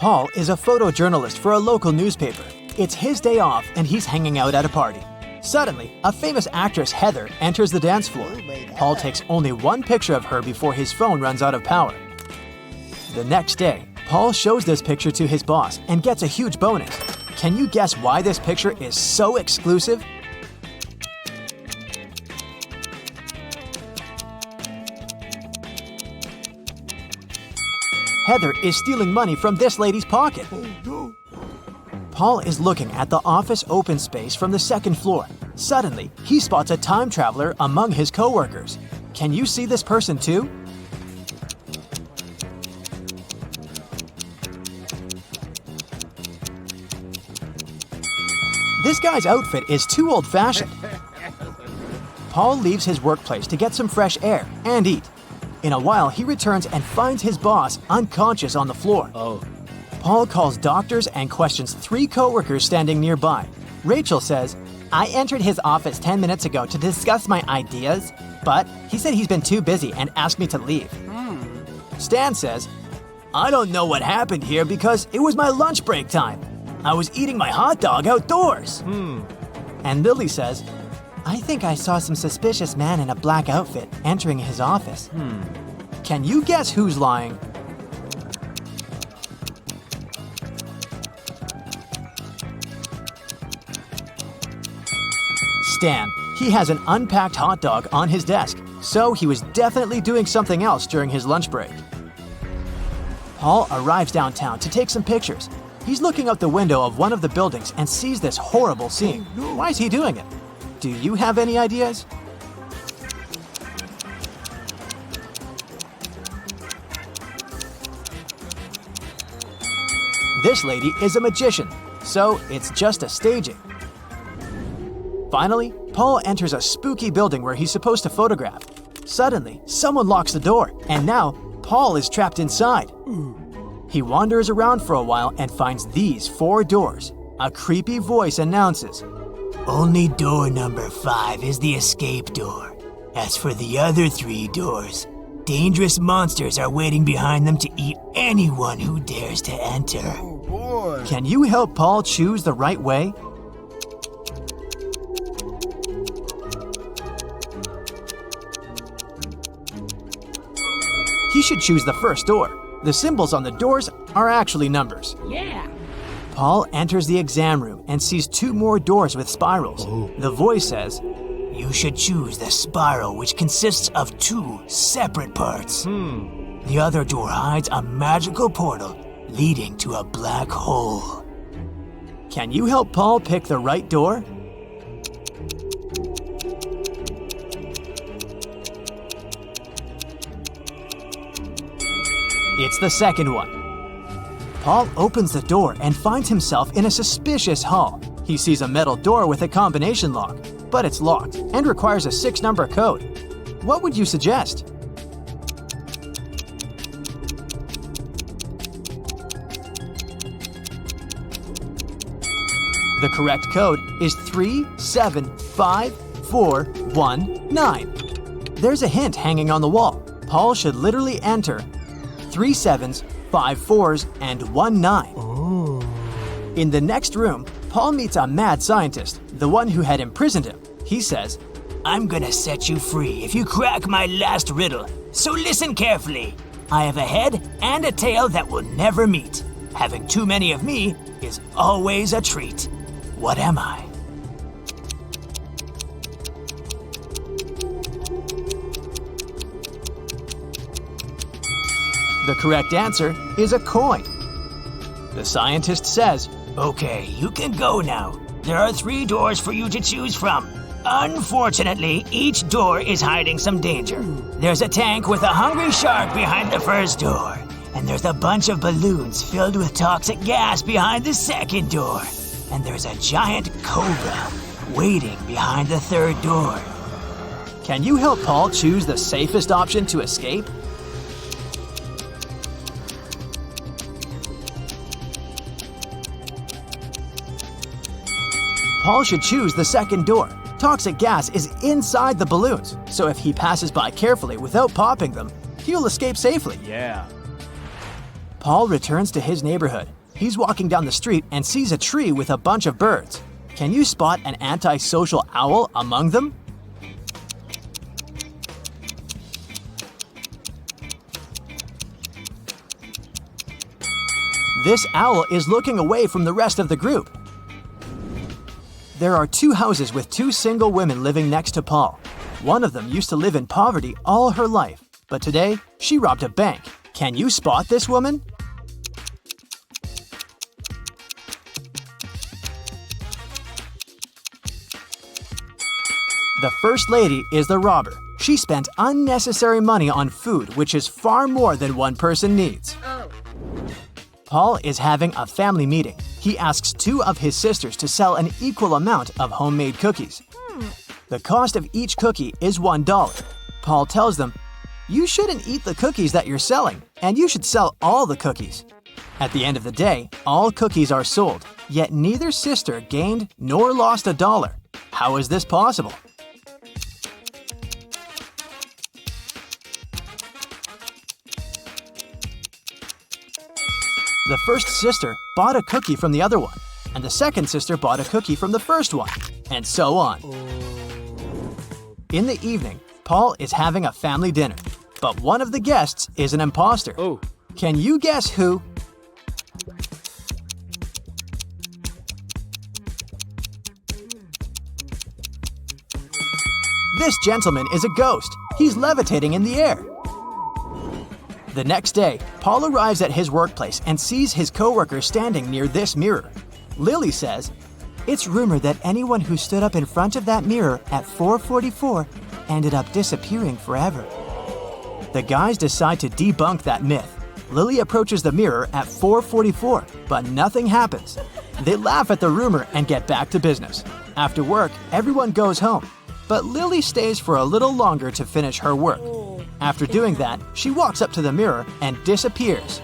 Paul is a photojournalist for a local newspaper. It's his day off and he's hanging out at a party. Suddenly, a famous actress, Heather, enters the dance floor. Paul takes only one picture of her before his phone runs out of power. The next day, Paul shows this picture to his boss and gets a huge bonus. Can you guess why this picture is so exclusive? Heather is stealing money from this lady's pocket. Paul is looking at the office open space from the second floor. Suddenly, he spots a time traveler among his coworkers. Can you see this person too? This guy's outfit is too old-fashioned. Paul leaves his workplace to get some fresh air and eat. In a while, he returns and finds his boss unconscious on the floor. Paul calls doctors and questions 3 coworkers standing nearby. Rachel says, "I entered his office 10 minutes ago to discuss my ideas, but he said he's been too busy and asked me to leave." Stan says, "I don't know what happened here because it was my lunch break time. I was eating my hot dog outdoors." And Lily says, "I think I saw some suspicious man in a black outfit entering his office." Can you guess who's lying? Stan. He has an unpacked hot dog on his desk, so he was definitely doing something else during his lunch break. Paul arrives downtown to take some pictures. He's looking out the window of one of the buildings and sees this horrible scene. Why is he doing it? Do you have any ideas? This lady is a magician, so it's just a staging. Finally, Paul enters a spooky building where he's supposed to photograph. Suddenly, someone locks the door, and now Paul is trapped inside. He wanders around for a while and finds these 4 doors. A creepy voice announces, "Only door number 5 is the escape door. As for the other 3 doors, dangerous monsters are waiting behind them to eat anyone who dares to enter." Oh boy. Can you help Paul choose the right way? He should choose the first door. The symbols on the doors are actually numbers. Yeah. Paul enters the exam room and sees 2 more doors with spirals. The voice says, "You should choose the spiral which consists of 2 separate parts. The other door hides a magical portal leading to a black hole." Can you help Paul pick the right door? It's the second one. Paul opens the door and finds himself in a suspicious hall. He sees a metal door with a combination lock, but it's locked and requires a 6-number code. What would you suggest? The correct code is 375419. There's a hint hanging on the wall. Paul should literally enter 3 7s, 5 4s, and 1 9. In the next room, Paul meets a mad scientist, the one who had imprisoned him. He says, "I'm gonna set you free if you crack my last riddle, so listen carefully. I have a head and a tail that will never meet. Having too many of me is always a treat. What am I?" The correct answer is a coin. The scientist says, "Okay, you can go now. There are 3 doors for you to choose from. Unfortunately, each door is hiding some danger. There's a tank with a hungry shark behind the first door, and there's a bunch of balloons filled with toxic gas behind the second door, and there's a giant cobra waiting behind the 3rd door." Can you help Paul choose the safest option to escape? Paul should choose the 2nd door. Toxic gas is inside the balloons, so if he passes by carefully without popping them, he'll escape safely. Yeah. Paul returns to his neighborhood. He's walking down the street and sees a tree with a bunch of birds. Can you spot an antisocial owl among them? This owl is looking away from the rest of the group. There are 2 houses with 2 single women living next to Paul. One of them used to live in poverty all her life, but today she robbed a bank. Can you spot this woman? The first lady is the robber. She spent unnecessary money on food, which is far more than one person needs. Paul is having a family meeting. He asks 2 of his sisters to sell an equal amount of homemade cookies. The cost of each cookie is $1. Paul tells them, "You shouldn't eat the cookies that you're selling, and you should sell all the cookies." At the end of the day, all cookies are sold, yet neither sister gained nor lost $1. How is this possible? The first sister bought a cookie from the other one, and the second sister bought a cookie from the first one, and so on. In the evening, Paul is having a family dinner, but one of the guests is an impostor. Can you guess who? This gentleman is a ghost. He's levitating in the air. The next day, Paul arrives at his workplace and sees his coworker standing near this mirror. Lily says, "It's rumored that anyone who stood up in front of that mirror at 4:44 ended up disappearing forever." The guys decide to debunk that myth. Lily approaches the mirror at 4:44, but nothing happens. They laugh at the rumor and get back to business. After work, everyone goes home, but Lily stays for a little longer to finish her work. After doing that, she walks up to the mirror and disappears.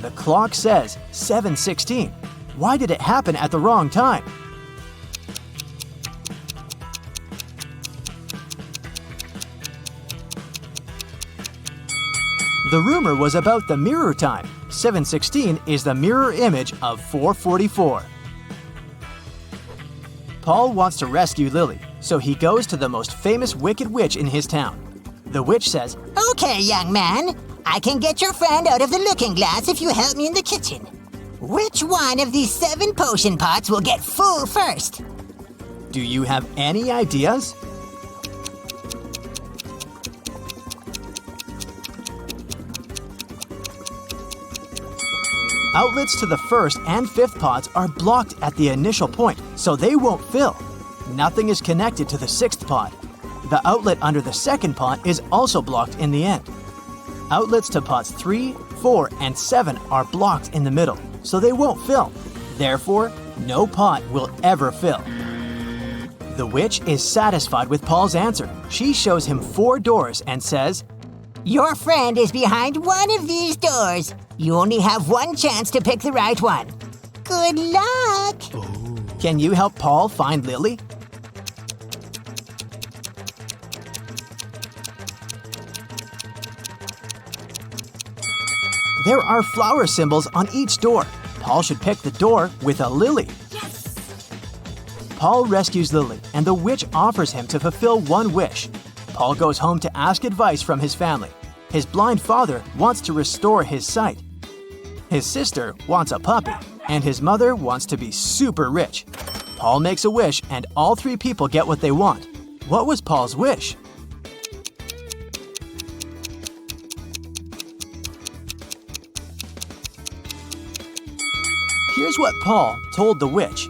The clock says 7:16. Why did it happen at the wrong time? The rumor was about the mirror time. 7:16 is the mirror image of 4:44. Paul wants to rescue Lily, so he goes to the most famous wicked witch in his town. The witch says, "Okay, young man, I can get your friend out of the looking glass if you help me in the kitchen. Which one of these 7 potion pots will get full first?" "Do you have any ideas?" Outlets to the first and fifth pots are blocked at the initial point, so they won't fill. Nothing is connected to the sixth pot. The outlet under the second pot is also blocked in the end. Outlets to pots 3, 4, and 7 are blocked in the middle, so they won't fill. Therefore, no pot will ever fill. The witch is satisfied with Paul's answer. She shows him 4 doors and says, "Your friend is behind one of these doors. You only have one chance to pick the right one. Good luck!" Can you help Paul find Lily? There are flower symbols on each door. Paul should pick the door with a lily. Yes! Paul rescues Lily, and the witch offers him to fulfill one wish. Paul goes home to ask advice from his family. His blind father wants to restore his sight. His sister wants a puppy, and his mother wants to be super rich. Paul makes a wish, and all 3 people get what they want. What was Paul's wish? Here's what Paul told the witch.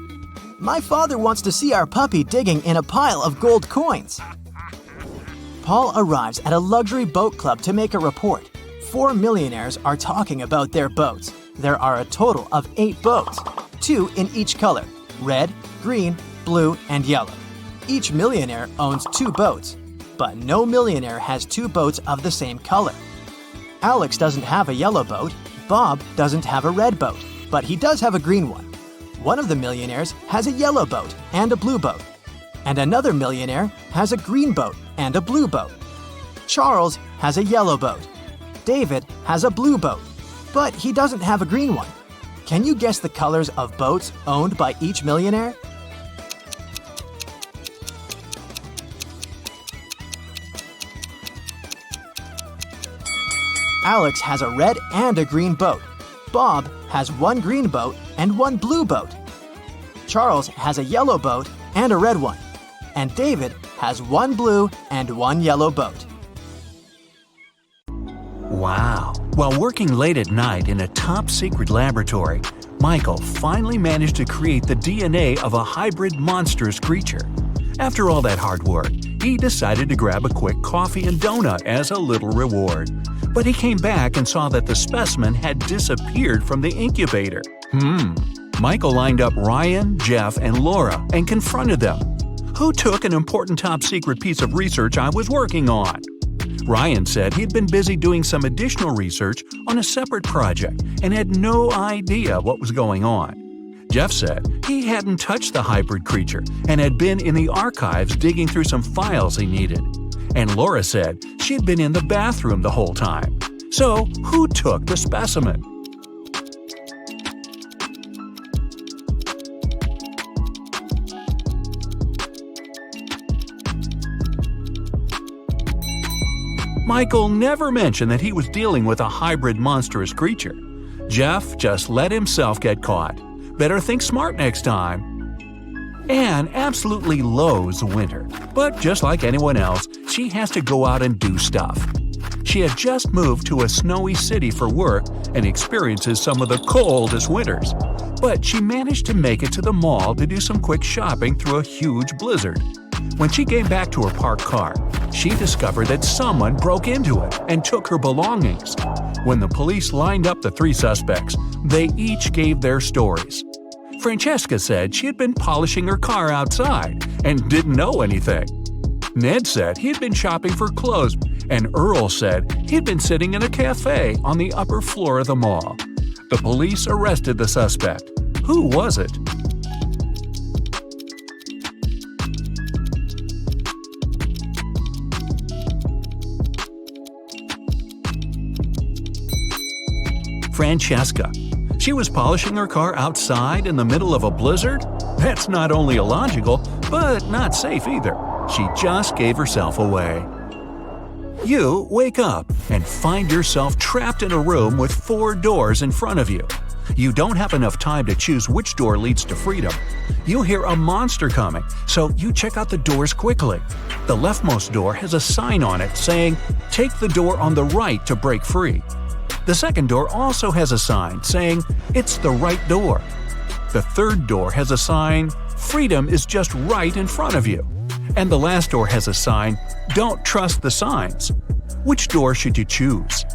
"My father wants to see our puppy digging in a pile of gold coins." Paul arrives at a luxury boat club to make a report. 4 millionaires are talking about their boats. There are a total of 8 boats, 2 in each color: red, green, blue, and yellow. Each millionaire owns 2 boats, but no millionaire has 2 boats of the same color. Alex doesn't have a yellow boat, Bob doesn't have a red boat, but he does have a green one. One of the millionaires has a yellow boat and a blue boat, and another millionaire has a green boat and a blue boat. Charles has a yellow boat. David has a blue boat. But he doesn't have a green one. Can you guess the colors of boats owned by each millionaire? Alex has a red and a green boat. Bob has one green boat and one blue boat. Charles has a yellow boat and a red one. And David has one blue and one yellow boat. Wow! While working late at night in a top-secret laboratory, Michael finally managed to create the DNA of a hybrid monstrous creature. After all that hard work, he decided to grab a quick coffee and donut as a little reward. But he came back and saw that the specimen had disappeared from the incubator. Michael lined up Ryan, Jeff, and Laura and confronted them. Who took an important top-secret piece of research I was working on? Ryan said he'd been busy doing some additional research on a separate project and had no idea what was going on. Jeff said he hadn't touched the hybrid creature and had been in the archives digging through some files he needed. And Laura said she'd been in the bathroom the whole time. So, who took the specimen? Michael never mentioned that he was dealing with a hybrid monstrous creature. Jeff just let himself get caught. Better think smart next time. Anne absolutely loathes winter, but just like anyone else, she has to go out and do stuff. She had just moved to a snowy city for work and experiences some of the coldest winters. But she managed to make it to the mall to do some quick shopping through a huge blizzard. When she came back to her parked car, she discovered that someone broke into it and took her belongings. When the police lined up the three suspects, they each gave their stories. Francesca said she had been polishing her car outside and didn't know anything. Ned said he had been shopping for clothes, and Earl said he'd been sitting in a cafe on the upper floor of the mall. The police arrested the suspect. Who was it? Francesca. She was polishing her car outside in the middle of a blizzard? That's not only illogical, but not safe either. She just gave herself away. You wake up and find yourself trapped in a room with 4 doors in front of you. You don't have enough time to choose which door leads to freedom. You hear a monster coming, so you check out the doors quickly. The leftmost door has a sign on it saying, "Take the door on the right to break free." The second door also has a sign saying, "It's the right door." The third door has a sign, "Freedom is just right in front of you." And the last door has a sign, "Don't trust the signs." Which door should you choose?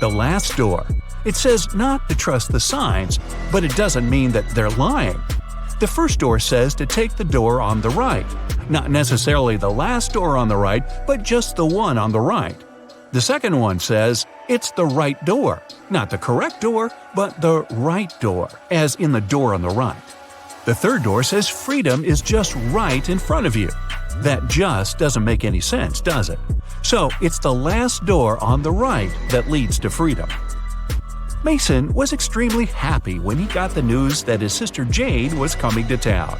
The last door. It says not to trust the signs, but it doesn't mean that they're lying. The first door says to take the door on the right. Not necessarily the last door on the right, but just the one on the right. The second one says, it's the right door. Not the correct door, but the right door, as in the door on the right. The third door says freedom is just right in front of you. That just doesn't make any sense, does it? So it's the last door on the right that leads to freedom. Mason was extremely happy when he got the news that his sister Jane was coming to town.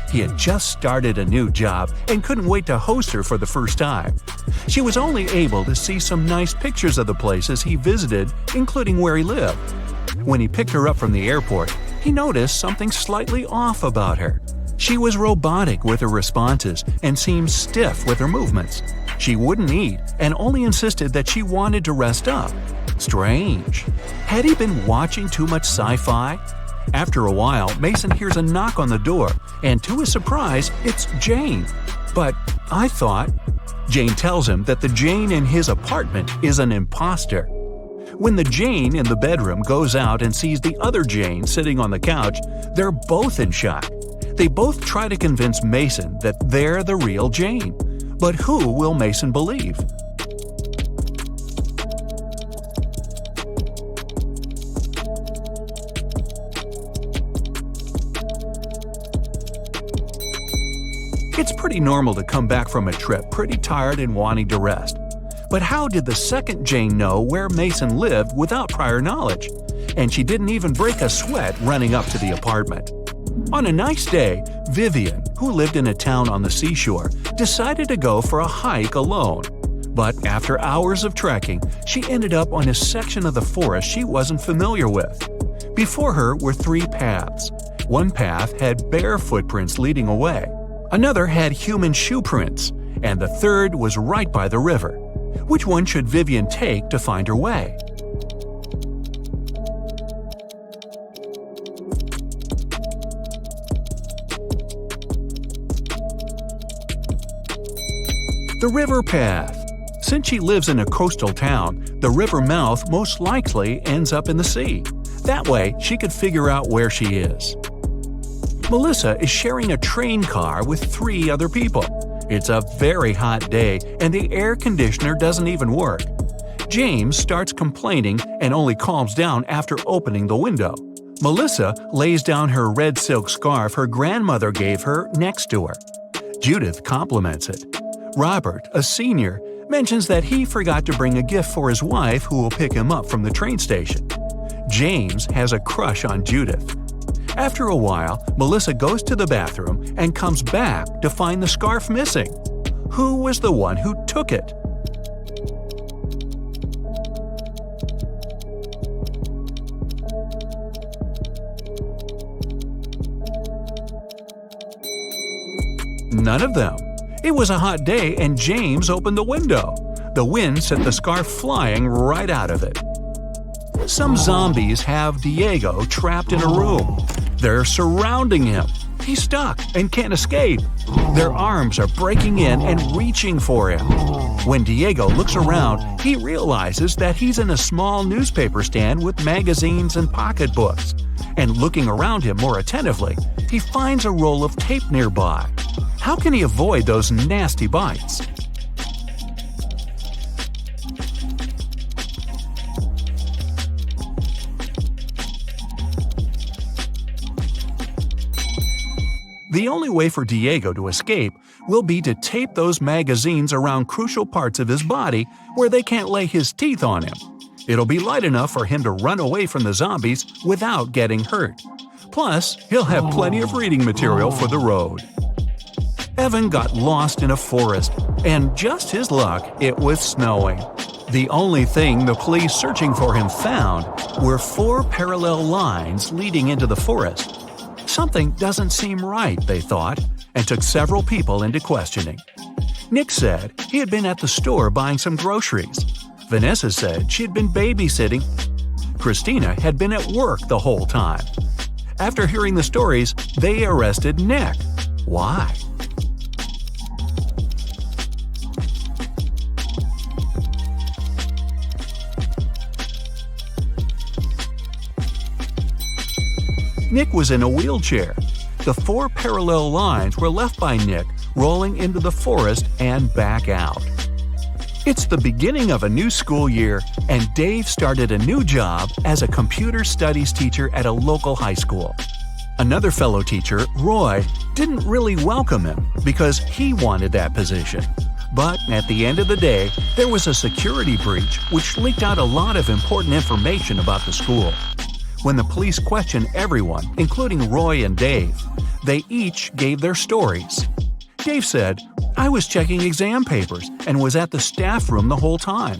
He had just started a new job and couldn't wait to host her for the first time. She was only able to see some nice pictures of the places he visited, including where he lived. When he picked her up from the airport, he noticed something slightly off about her. She was robotic with her responses and seemed stiff with her movements. She wouldn't eat and only insisted that she wanted to rest up. Strange. Had he been watching too much sci-fi? After a while, Mason hears a knock on the door, and to his surprise, it's Jane. But I thought... Jane tells him that the Jane in his apartment is an impostor. When the Jane in the bedroom goes out and sees the other Jane sitting on the couch, they're both in shock. They both try to convince Mason that they're the real Jane. But who will Mason believe? It's pretty normal to come back from a trip pretty tired and wanting to rest. But how did the second Jane know where Mason lived without prior knowledge? And she didn't even break a sweat running up to the apartment. On a nice day, Vivian, who lived in a town on the seashore, decided to go for a hike alone. But after hours of trekking, she ended up on a section of the forest she wasn't familiar with. Before her were 3 paths. One path had bare footprints leading away. Another had human shoe prints. And the third was right by the river. Which one should Vivian take to find her way? The river path. Since she lives in a coastal town, the river mouth most likely ends up in the sea. That way, she could figure out where she is. Melissa is sharing a train car with 3 other people. It's a very hot day and the air conditioner doesn't even work. James starts complaining and only calms down after opening the window. Melissa lays down her red silk scarf her grandmother gave her next to her. Judith compliments it. Robert, a senior, mentions that he forgot to bring a gift for his wife who will pick him up from the train station. James has a crush on Judith. After a while, Melissa goes to the bathroom and comes back to find the scarf missing. Who was the one who took it? None of them. It was a hot day and James opened the window. The wind sent the scarf flying right out of it. Some zombies have Diego trapped in a room. They're surrounding him. He's stuck and can't escape. Their arms are breaking in and reaching for him. When Diego looks around, he realizes that he's in a small newspaper stand with magazines and pocketbooks. And looking around him more attentively, he finds a roll of tape nearby. How can he avoid those nasty bites? The only way for Diego to escape will be to tape those magazines around crucial parts of his body where they can't lay his teeth on him. It'll be light enough for him to run away from the zombies without getting hurt. Plus, he'll have plenty of reading material for the road. Evan got lost in a forest, and just his luck, it was snowing. The only thing the police searching for him found were 4 parallel lines leading into the forest. Something doesn't seem right, they thought, and took several people into questioning. Nick said he had been at the store buying some groceries. Vanessa said she had been babysitting. Christina had been at work the whole time. After hearing the stories, they arrested Nick. Why? Nick was in a wheelchair. The 4 parallel lines were left by Nick rolling into the forest and back out. It's the beginning of a new school year, and Dave started a new job as a computer studies teacher at a local high school. Another fellow teacher, Roy, didn't really welcome him because he wanted that position. But at the end of the day, there was a security breach which leaked out a lot of important information about the school. When the police questioned everyone, including Roy and Dave, they each gave their stories. Dave said, "I was checking exam papers and was at the staff room the whole time."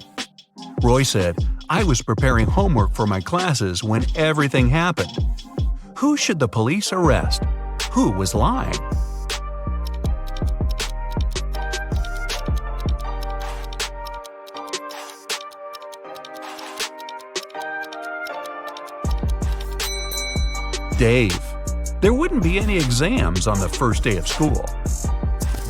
Roy said, "I was preparing homework for my classes when everything happened." Who should the police arrest? Who was lying? Dave. There wouldn't be any exams on the first day of school.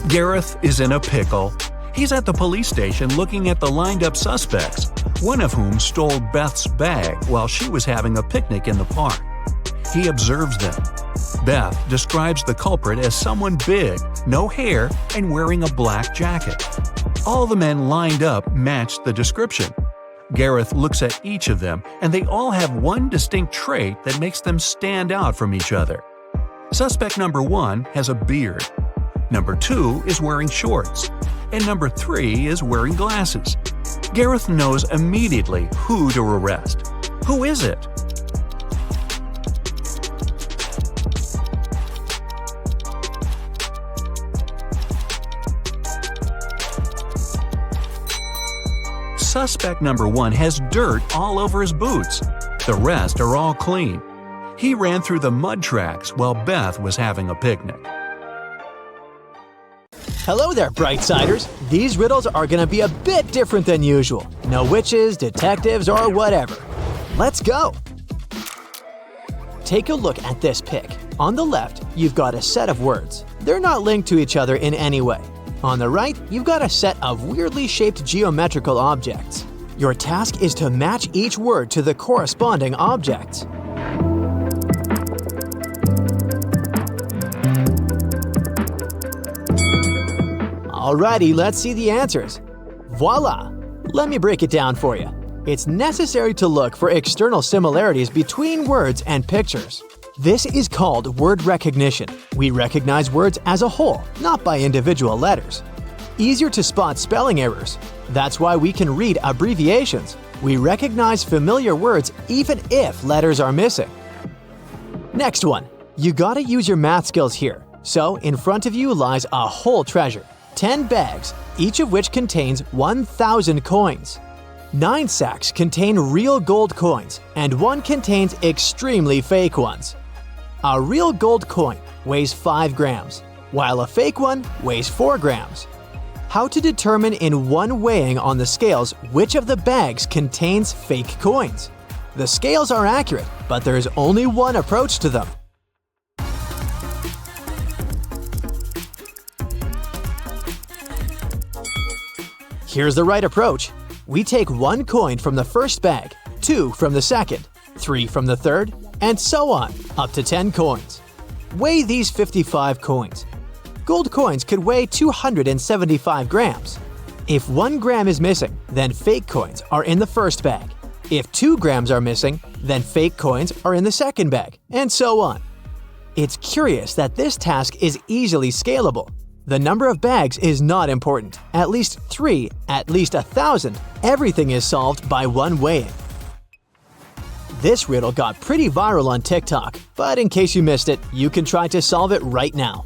Gareth is in a pickle. He's at the police station looking at the lined-up suspects, one of whom stole Beth's bag while she was having a picnic in the park. He observes them. Beth describes the culprit as someone big, no hair, and wearing a black jacket. All the men lined up matched the description. Gareth looks at each of them, and they all have one distinct trait that makes them stand out from each other. Suspect number 1 has a beard. Number 2 is wearing shorts. And number 3 is wearing glasses. Gareth knows immediately who to arrest. Who is it? Suspect number 1 has dirt all over his boots. The rest are all clean. He ran through the mud tracks while Beth was having a picnic. Hello there, Brightsiders! These riddles are gonna be a bit different than usual. No witches, detectives, or whatever. Let's go! Take a look at this pic. On the left, you've got a set of words. They're not linked to each other in any way. On the right, you've got a set of weirdly shaped geometrical objects. Your task is to match each word to the corresponding objects. Alrighty, let's see the answers. Voila! Let me break it down for you. It's necessary to look for external similarities between words and pictures. This is called word recognition. We recognize words as a whole, not by individual letters. Easier to spot spelling errors. That's why we can read abbreviations. We recognize familiar words even if letters are missing. Next one. You gotta use your math skills here. So, in front of you lies a whole treasure. 10 bags, each of which contains 1,000 coins. 9 sacks contain real gold coins, and 1 contains extremely fake ones. A real gold coin weighs 5 grams, while a fake one weighs 4 grams. How to determine in one weighing on the scales which of the bags contains fake coins? The scales are accurate, but there is only one approach to them. Here's the right approach. We take 1 coin from the first bag, 2 from the second, 3 from the third, and so on, up to 10 coins. Weigh these 55 coins. Gold coins could weigh 275 grams. If 1 gram is missing, then fake coins are in the first bag. If 2 grams are missing, then fake coins are in the second bag, and so on. It's curious that this task is easily scalable. The number of bags is not important. At least 3, at least 1,000, everything is solved by 1 weighing. This riddle got pretty viral on TikTok, but in case you missed it, you can try to solve it right now.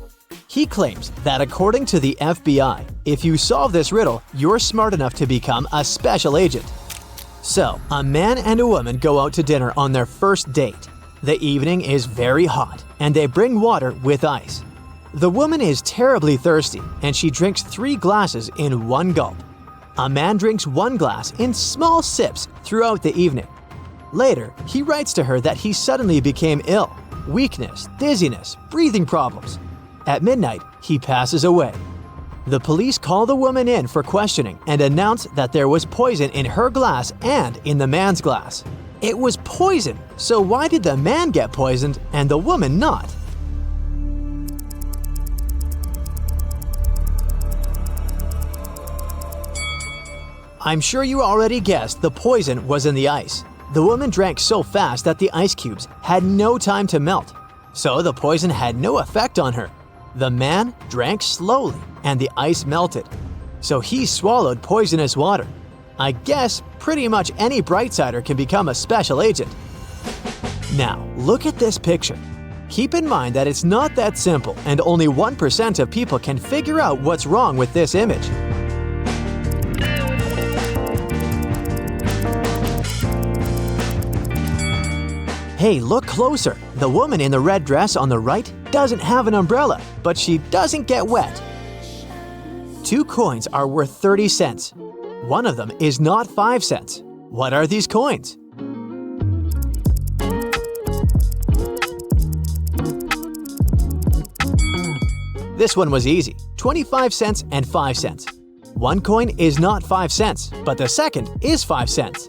He claims that according to the FBI, if you solve this riddle, you're smart enough to become a special agent. So, a man and a woman go out to dinner on their first date. The evening is very hot, and they bring water with ice. The woman is terribly thirsty, and she drinks 3 glasses in 1 gulp. A man drinks 1 glass in small sips throughout the evening. Later, he writes to her that he suddenly became ill. Weakness, dizziness, breathing problems. At midnight, he passes away. The police call the woman in for questioning and announce that there was poison in her glass and in the man's glass. It was poison, so why did the man get poisoned and the woman not? I'm sure you already guessed the poison was in the ice. The woman drank so fast that the ice cubes had no time to melt, so the poison had no effect on her. The man drank slowly and the ice melted, so he swallowed poisonous water. I guess pretty much any Brightsider can become a special agent. Now, look at this picture. Keep in mind that it's not that simple and only 1% of people can figure out what's wrong with this image. Hey, look closer. The woman in the red dress on the right doesn't have an umbrella, but she doesn't get wet. 2 coins are worth 30 cents. One of them is not 5 cents. What are these coins? This one was easy. 25 cents and 5 cents. 1 coin is not 5 cents, but the second is 5 cents.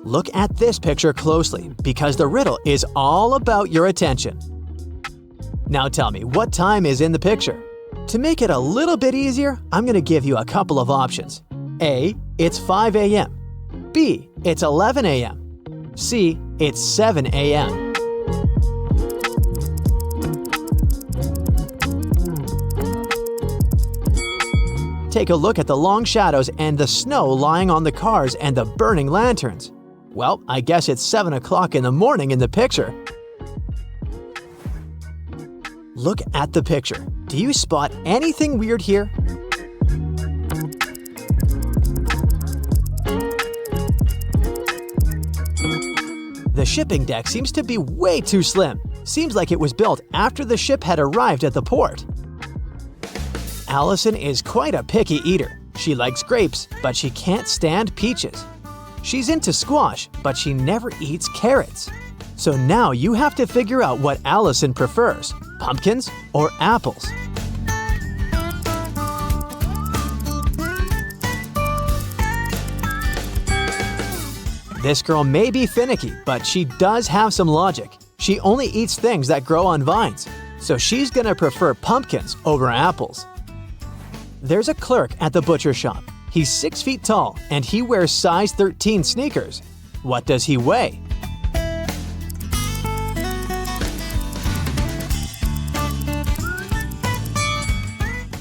Look at this picture closely, because the riddle is all about your attention. Now tell me, what time is in the picture? To make it a little bit easier, I'm going to give you a couple of options. A, it's 5 a.m. B, it's 11 a.m. C, it's 7 a.m. Take a look at the long shadows and the snow lying on the cars and the burning lanterns. Well, I guess it's 7 o'clock in the morning in the picture. Look at the picture. Do you spot anything weird here? The shipping deck seems to be way too slim. Seems like it was built after the ship had arrived at the port. Allison is quite a picky eater. She likes grapes, but she can't stand peaches. She's into squash, but she never eats carrots. So now you have to figure out what Allison prefers, pumpkins or apples. This girl may be finicky, but she does have some logic. She only eats things that grow on vines, so she's gonna prefer pumpkins over apples. There's a clerk at the butcher shop. He's 6 feet tall and he wears size 13 sneakers. What does he weigh?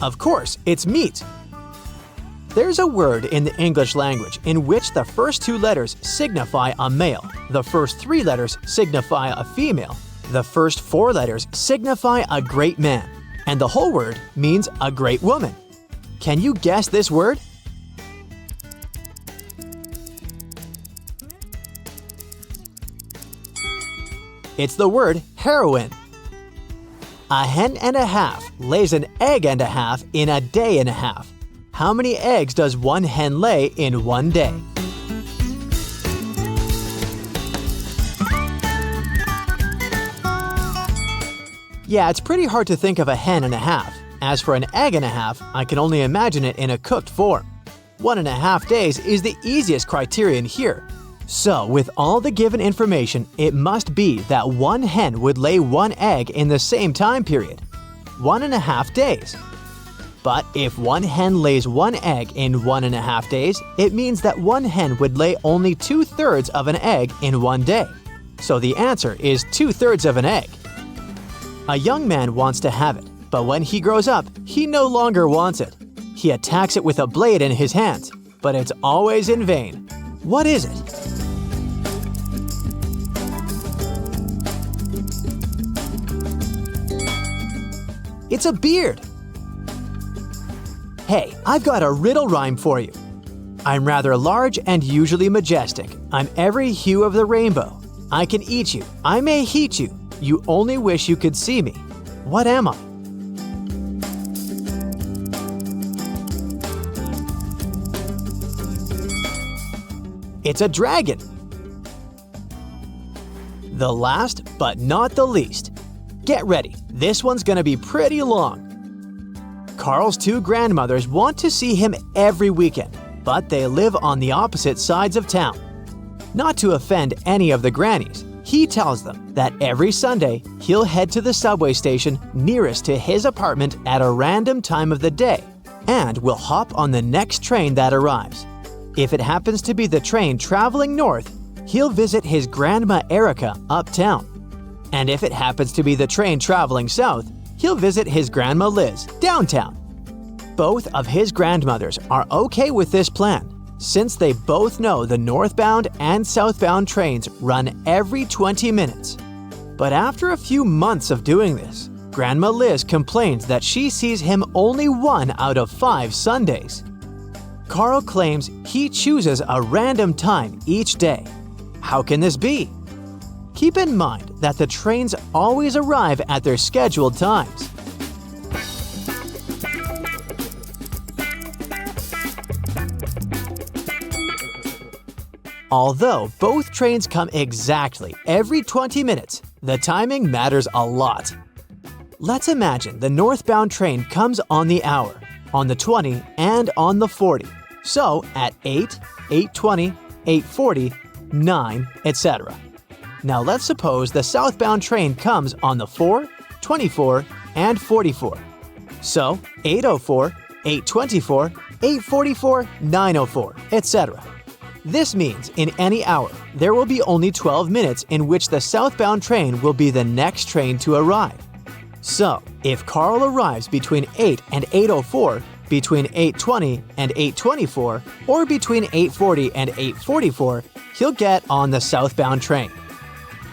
Of course, it's meat. There's a word in the English language in which the first 2 letters signify a male, the first 3 letters signify a female, the first 4 letters signify a great man, and the whole word means a great woman. Can you guess this word? It's the word heroine. A hen and a half lays an egg and a half in a day and a half. How many eggs does one hen lay in one day? Yeah, it's pretty hard to think of a hen and a half. As for an egg and a half, I can only imagine it in a cooked form. 1.5 days is the easiest criterion here. So, with all the given information, it must be that one hen would lay 1 egg in the same time period. 1.5 days. But if one hen lays 1 egg in 1.5 days, it means that one hen would lay only 2/3 of an egg in one day. So the answer is 2/3 of an egg. A young man wants to have it, but when he grows up, he no longer wants it. He attacks it with a blade in his hands, but it's always in vain. What is it? It's a beard. Hey, I've got a riddle rhyme for you. I'm rather large and usually majestic. I'm every hue of the rainbow. I can eat you. I may heat you. You only wish you could see me. What am I? It's a dragon. The last but not the least. Get ready. This one's gonna be pretty long. Carl's 2 grandmothers want to see him every weekend, but they live on the opposite sides of town. Not to offend any of the grannies, he tells them that every Sunday he'll head to the subway station nearest to his apartment at a random time of the day and will hop on the next train that arrives. If it happens to be the train traveling north, he'll visit his grandma Erica uptown. And if it happens to be the train traveling south, he'll visit his grandma Liz downtown. Both of his grandmothers are okay with this plan, since they both know the northbound and southbound trains run every 20 minutes. But after a few months of doing this, Grandma Liz complains that she sees him only 1 out of 5 Sundays. Carl claims he chooses a random time each day. How can this be? Keep in mind that the trains always arrive at their scheduled times. Although both trains come exactly every 20 minutes, the timing matters a lot. Let's imagine the northbound train comes on the hour, on the 20, and on the 40. So at 8, 8:20, 8:40, 9, etc. Now let's suppose the southbound train comes on the 4, 24, and 44. So 8:04, 8:24, 8:44, 9:04, etc. This means in any hour, there will be only 12 minutes in which the southbound train will be the next train to arrive. So, if Carl arrives between 8 and 8:04, between 8:20 and 8:24, or between 8:40 and 8:44, he'll get on the southbound train.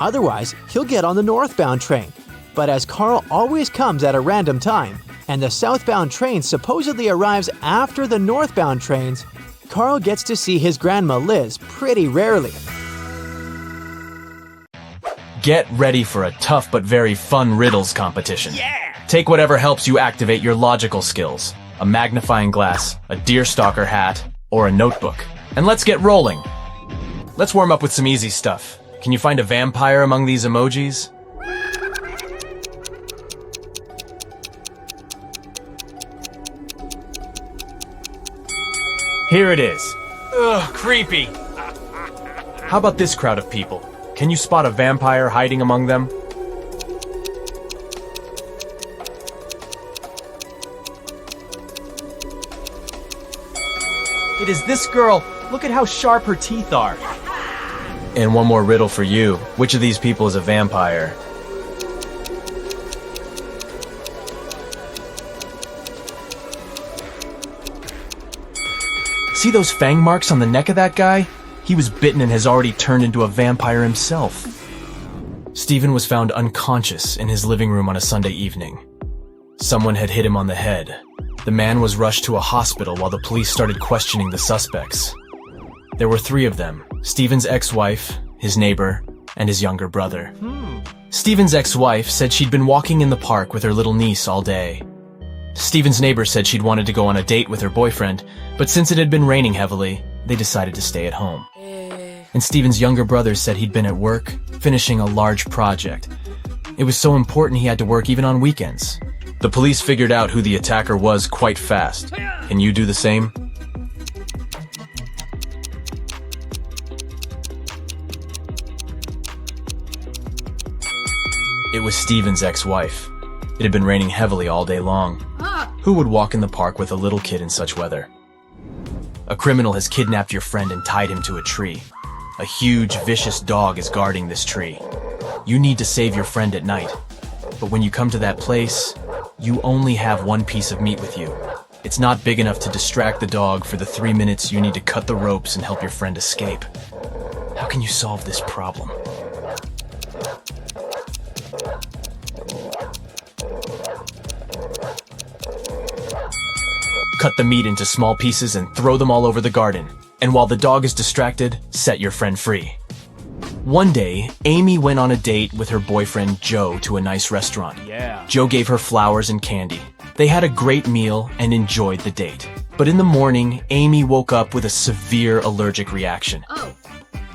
Otherwise, he'll get on the northbound train. But as Carl always comes at a random time, and the southbound train supposedly arrives after the northbound trains, Carl gets to see his grandma Liz pretty rarely. Get ready for a tough but very fun riddles competition. Take whatever helps you activate your logical skills. A magnifying glass, a deerstalker hat, or a notebook. And let's get rolling. Let's warm up with some easy stuff. Can you find a vampire among these emojis? Here it is. Ugh, creepy. How about this crowd of people? Can you spot a vampire hiding among them? It is this girl. Look at how sharp her teeth are. And one more riddle for you. Which of these people is a vampire? See those fang marks on the neck of that guy? He was bitten and has already turned into a vampire himself. Stephen was found unconscious in his living room on a Sunday evening. Someone had hit him on the head. The man was rushed to a hospital while the police started questioning the suspects. There were 3 of them: Stephen's ex-wife, his neighbor, and his younger brother. Stephen's ex-wife said she'd been walking in the park with her little niece all day. Stephen's neighbor said she'd wanted to go on a date with her boyfriend, but since it had been raining heavily, they decided to stay at home. And Stephen's younger brother said he'd been at work, finishing a large project. It was so important he had to work even on weekends. The police figured out who the attacker was quite fast. Can you do the same? It was Stephen's ex-wife. It had been raining heavily all day long. Who would walk in the park with a little kid in such weather? A criminal has kidnapped your friend and tied him to a tree. A huge, vicious dog is guarding this tree. You need to save your friend at night. But when you come to that place, you only have one piece of meat with you. It's not big enough to distract the dog for the 3 minutes you need to cut the ropes and help your friend escape. How can you solve this problem? Cut the meat into small pieces and throw them all over the garden. And while the dog is distracted, set your friend free. One day, Amy went on a date with her boyfriend Joe to a nice restaurant. Joe gave her flowers and candy. They had a great meal and enjoyed the date. But in the morning, Amy woke up with a severe allergic reaction.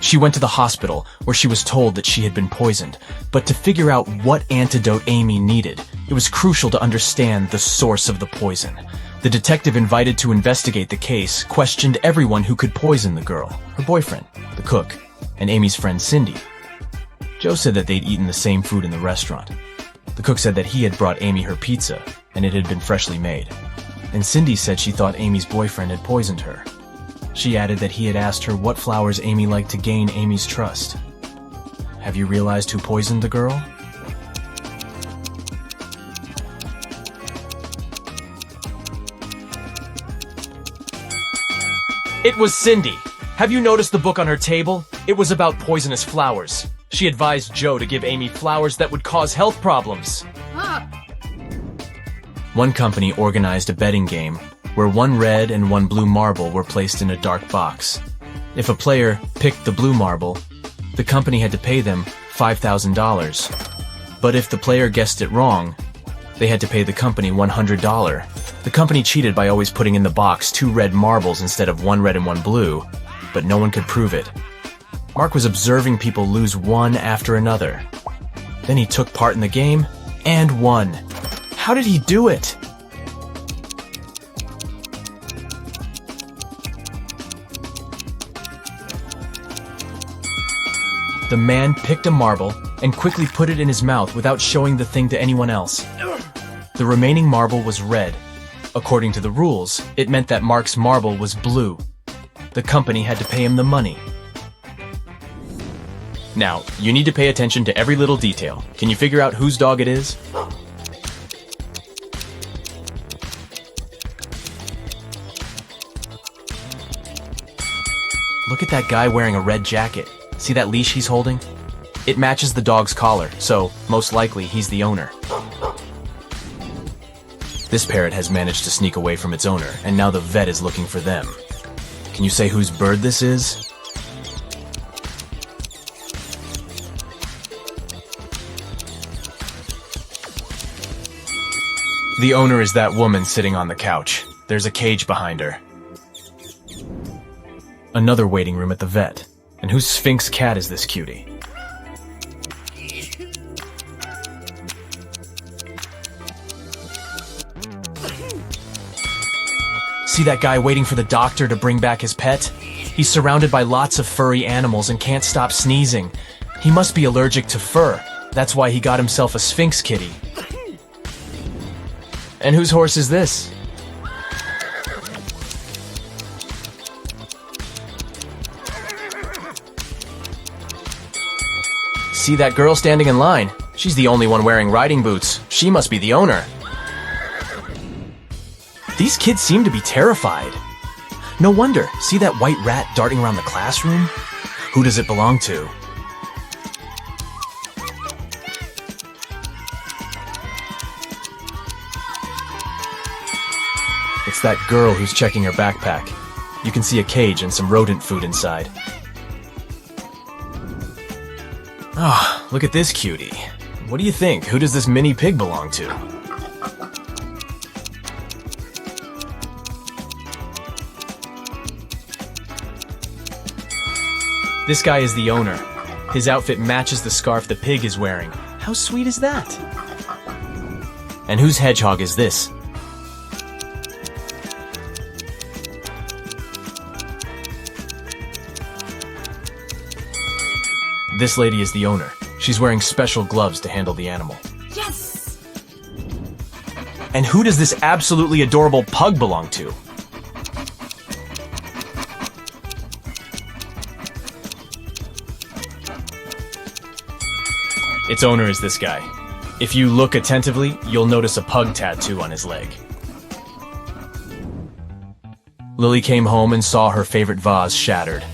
She went to the hospital, where she was told that she had been poisoned. But to figure out what antidote Amy needed, it was crucial to understand the source of the poison. The detective invited to investigate the case questioned everyone who could poison the girl, her boyfriend, the cook, and Amy's friend Cindy. Joe said that they'd eaten the same food in the restaurant. The cook said that he had brought Amy her pizza, and it had been freshly made. And Cindy said she thought Amy's boyfriend had poisoned her. She added that he had asked her what flowers Amy liked to gain Amy's trust. Have you realized who poisoned the girl? It was Cindy. Have you noticed the book on her table? It was about poisonous flowers. She advised Joe to give Amy flowers that would cause health problems. One company organized a betting game where one red and one blue marble were placed in a dark box. If a player picked the blue marble, the company had to pay them $5,000. But if the player guessed it wrong, they had to pay the company $100. The company cheated by always putting in the box 2 red marbles instead of 1 red and 1 blue, but no one could prove it. Mark was observing people lose one after another. Then he took part in the game and won. How did he do it? The man picked a marble and quickly put it in his mouth without showing the thing to anyone else. The remaining marble was red. According to the rules, it meant that Mark's marble was blue. The company had to pay him the money. Now, you need to pay attention to every little detail. Can you figure out whose dog it is? Look at that guy wearing a red jacket. See that leash he's holding? It matches the dog's collar, so most likely he's the owner. This parrot has managed to sneak away from its owner, and now the vet is looking for them. Can you say whose bird this is? The owner is that woman sitting on the couch. There's a cage behind her. Another waiting room at the vet. And whose Sphinx cat is this cutie? See that guy waiting for the doctor to bring back his pet? He's surrounded by lots of furry animals and can't stop sneezing. He must be allergic to fur. That's why he got himself a Sphinx kitty. And whose horse is this? See that girl standing in line? She's the only one wearing riding boots. She must be the owner. These kids seem to be terrified. No wonder. See that white rat darting around the classroom? Who does it belong to? It's that girl who's checking her backpack. You can see a cage and some rodent food inside. Ah, look at this cutie. What do you think? Who does this mini pig belong to? This guy is the owner. His outfit matches the scarf the pig is wearing. How sweet is that? And whose hedgehog is this? This lady is the owner. She's wearing special gloves to handle the animal. Yes! And who does this absolutely adorable pug belong to? Its owner is this guy. If you look attentively, you'll notice a pug tattoo on his leg. Lily came home and saw her favorite vase shattered.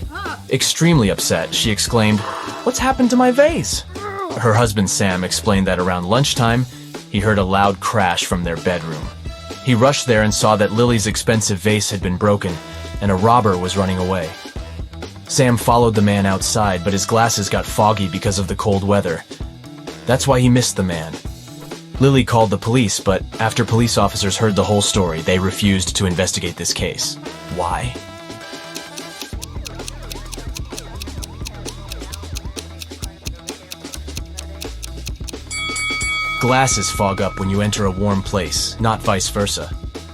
Extremely upset, she exclaimed, "What's happened to my vase?" Her husband Sam explained that around lunchtime, he heard a loud crash from their bedroom. He rushed there and saw that Lily's expensive vase had been broken, and a robber was running away. Sam followed the man outside, but his glasses got foggy because of the cold weather. That's why he missed the man. Lily called the police, but after police officers heard the whole story, they refused to investigate this case. Why? Glasses fog up when you enter a warm place, not vice versa.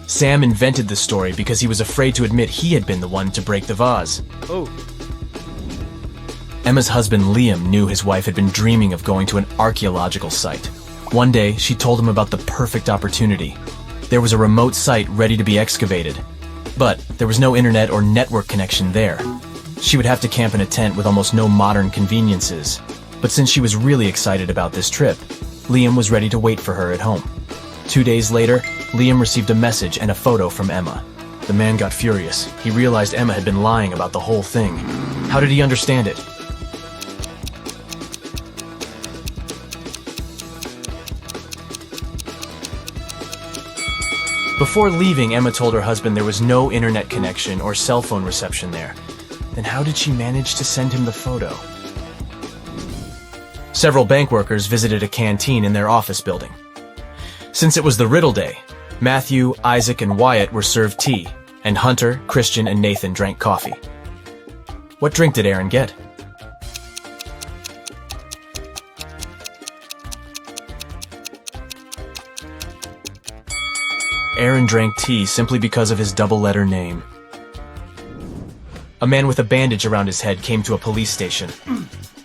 Sam invented the story because he was afraid to admit he had been the one to break the vase. Oh. Emma's husband Liam knew his wife had been dreaming of going to an archaeological site. One day, she told him about the perfect opportunity. There was a remote site ready to be excavated, but there was no internet or network connection there. She would have to camp in a tent with almost no modern conveniences. But since she was really excited about this trip, Liam was ready to wait for her at home. 2 days later, Liam received a message and a photo from Emma. The man got furious. He realized Emma had been lying about the whole thing. How did he understand it? Before leaving, Emma told her husband there was no internet connection or cell phone reception there. Then how did she manage to send him the photo? Several bank workers visited a canteen in their office building. Since it was the riddle day, Matthew, Isaac, and Wyatt were served tea, and Hunter, Christian, and Nathan drank coffee. What drink did Aaron get? Aaron drank tea simply because of his double-letter name. A man with a bandage around his head came to a police station.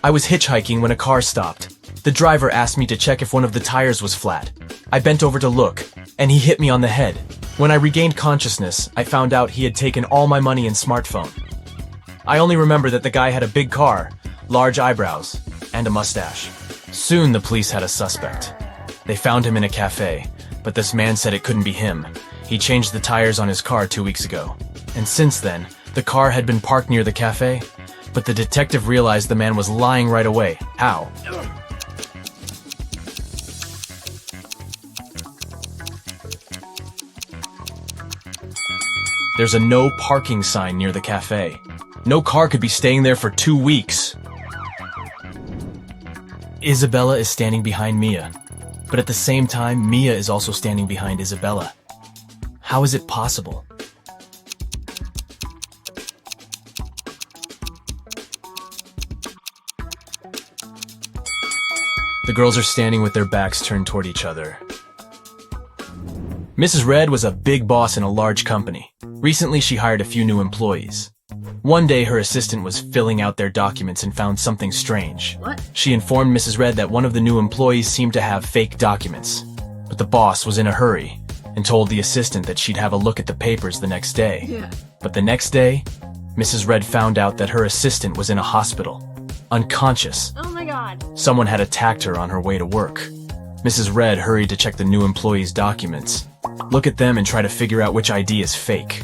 I was hitchhiking when a car stopped. The driver asked me to check if one of the tires was flat. I bent over to look, and he hit me on the head. When I regained consciousness, I found out he had taken all my money and smartphone. I only remember that the guy had a big car, large eyebrows, and a mustache. Soon the police had a suspect. They found him in a cafe, but this man said it couldn't be him. He changed the tires on his car 2 weeks ago. And since then, The car had been parked near the cafe, but the detective realized the man was lying right away. How? There's a no parking sign near the cafe. No car could be staying there for 2 weeks. Isabella is standing behind Mia, but at the same time, Mia is also standing behind Isabella. How is it possible? The girls are standing with their backs turned toward each other. Mrs. Red was a big boss in a large company. Recently, she hired a few new employees. One day, her assistant was filling out their documents and found something strange. What? She informed Mrs. Red that one of the new employees seemed to have fake documents. But the boss was in a hurry and told the assistant that she'd have a look at the papers the next day. Yeah. But the next day, Mrs. Red found out that her assistant was in a hospital, unconscious. Oh my god. Someone had attacked her on her way to work. Mrs. Red hurried to check the new employee's documents, look at them and try to figure out which ID is fake.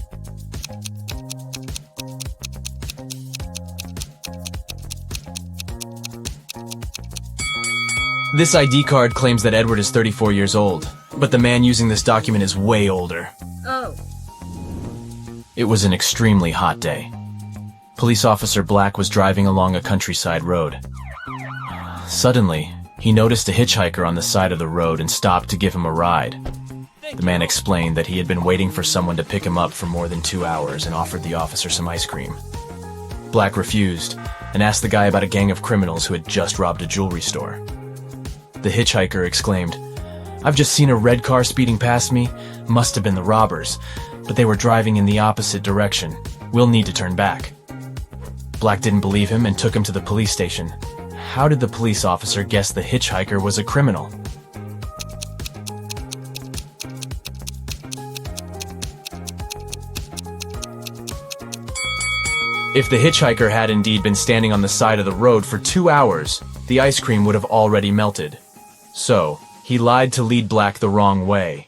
This ID card claims that Edward is 34 years old, but the man using this document is way older. Oh. It was an extremely hot day. Police Officer Black was driving along a countryside road. Suddenly, he noticed a hitchhiker on the side of the road and stopped to give him a ride. The man explained that he had been waiting for someone to pick him up for more than 2 hours and offered the officer some ice cream. Black refused and asked the guy about a gang of criminals who had just robbed a jewelry store. The hitchhiker exclaimed, "I've just seen a red car speeding past me. Must have been the robbers, but they were driving in the opposite direction. We'll need to turn back." Black didn't believe him and took him to the police station. How did the police officer guess the hitchhiker was a criminal? If the hitchhiker had indeed been standing on the side of the road for 2 hours, the ice cream would have already melted. So, he lied to lead Black the wrong way.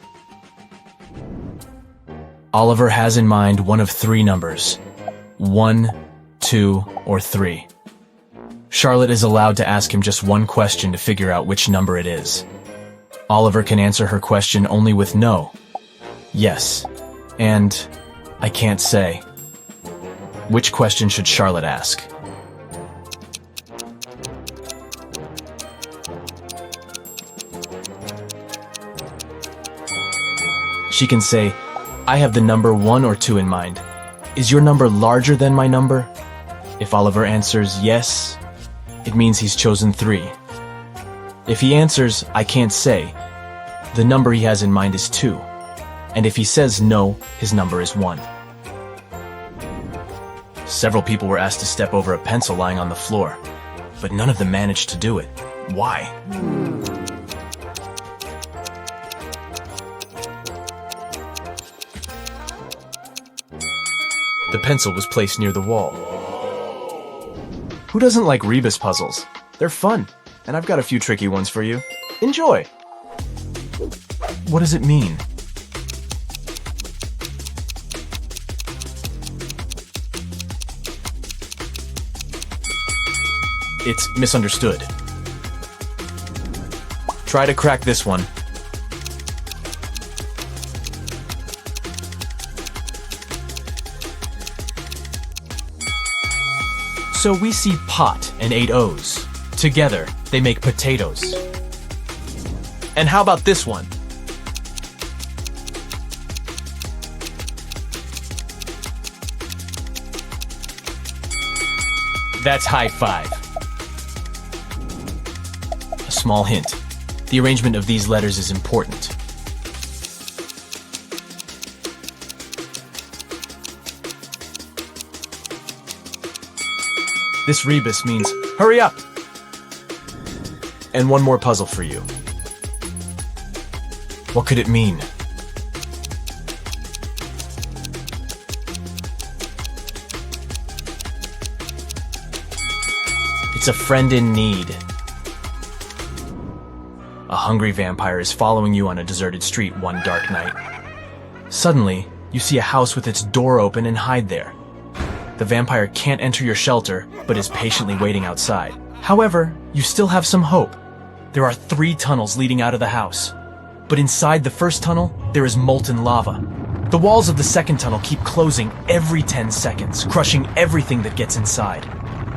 Oliver has in mind one of 3 numbers: 1, 2, or 3. Charlotte is allowed to ask him just one question to figure out which number it is. Oliver can answer her question only with no, yes, and I can't say. Which question should Charlotte ask? She can say, "I have the number 1 or 2 in mind. Is your number larger than my number?" If Oliver answers yes, it means he's chosen 3. If he answers, "I can't say," the number he has in mind is 2. And if he says no, his number is 1. Several people were asked to step over a pencil lying on the floor, but none of them managed to do it. Why? The pencil was placed near the wall. Who doesn't like rebus puzzles? They're fun, and I've got a few tricky ones for you. Enjoy! What does it mean? It's misunderstood. Try to crack this one. So we see pot and 8 O's. Together, they make potatoes. And how about this one? That's high five. A small hint. The arrangement of these letters is important. This rebus means, hurry up! And one more puzzle for you. What could it mean? It's a friend in need. A hungry vampire is following you on a deserted street one dark night. Suddenly, you see a house with its door open and hide there. The vampire can't enter your shelter, but is patiently waiting outside. However, you still have some hope. There are 3 tunnels leading out of the house. But inside the first tunnel, there is molten lava. The walls of the second tunnel keep closing every 10 seconds, crushing everything that gets inside.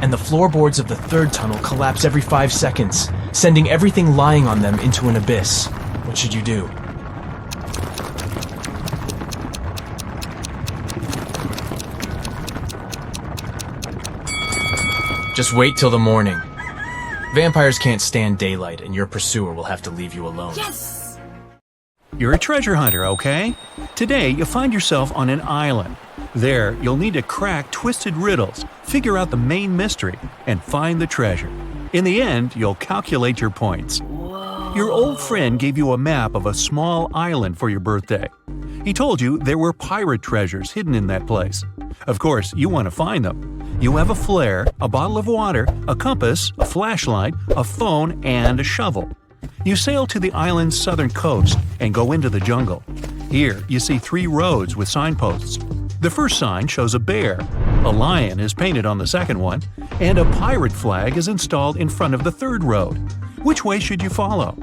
And the floorboards of the third tunnel collapse every 5 seconds, sending everything lying on them into an abyss. What should you do? Just wait till the morning. Vampires can't stand daylight, and your pursuer will have to leave you alone. Yes! You're a treasure hunter, okay? Today, you'll find yourself on an island. There, you'll need to crack twisted riddles, figure out the main mystery, and find the treasure. In the end, you'll calculate your points. Your old friend gave you a map of a small island for your birthday. He told you there were pirate treasures hidden in that place. Of course, you want to find them. You have a flare, a bottle of water, a compass, a flashlight, a phone, and a shovel. You sail to the island's southern coast and go into the jungle. Here, you see 3 roads with signposts. The first sign shows a bear, a lion is painted on the second one, and a pirate flag is installed in front of the third road. Which way should you follow?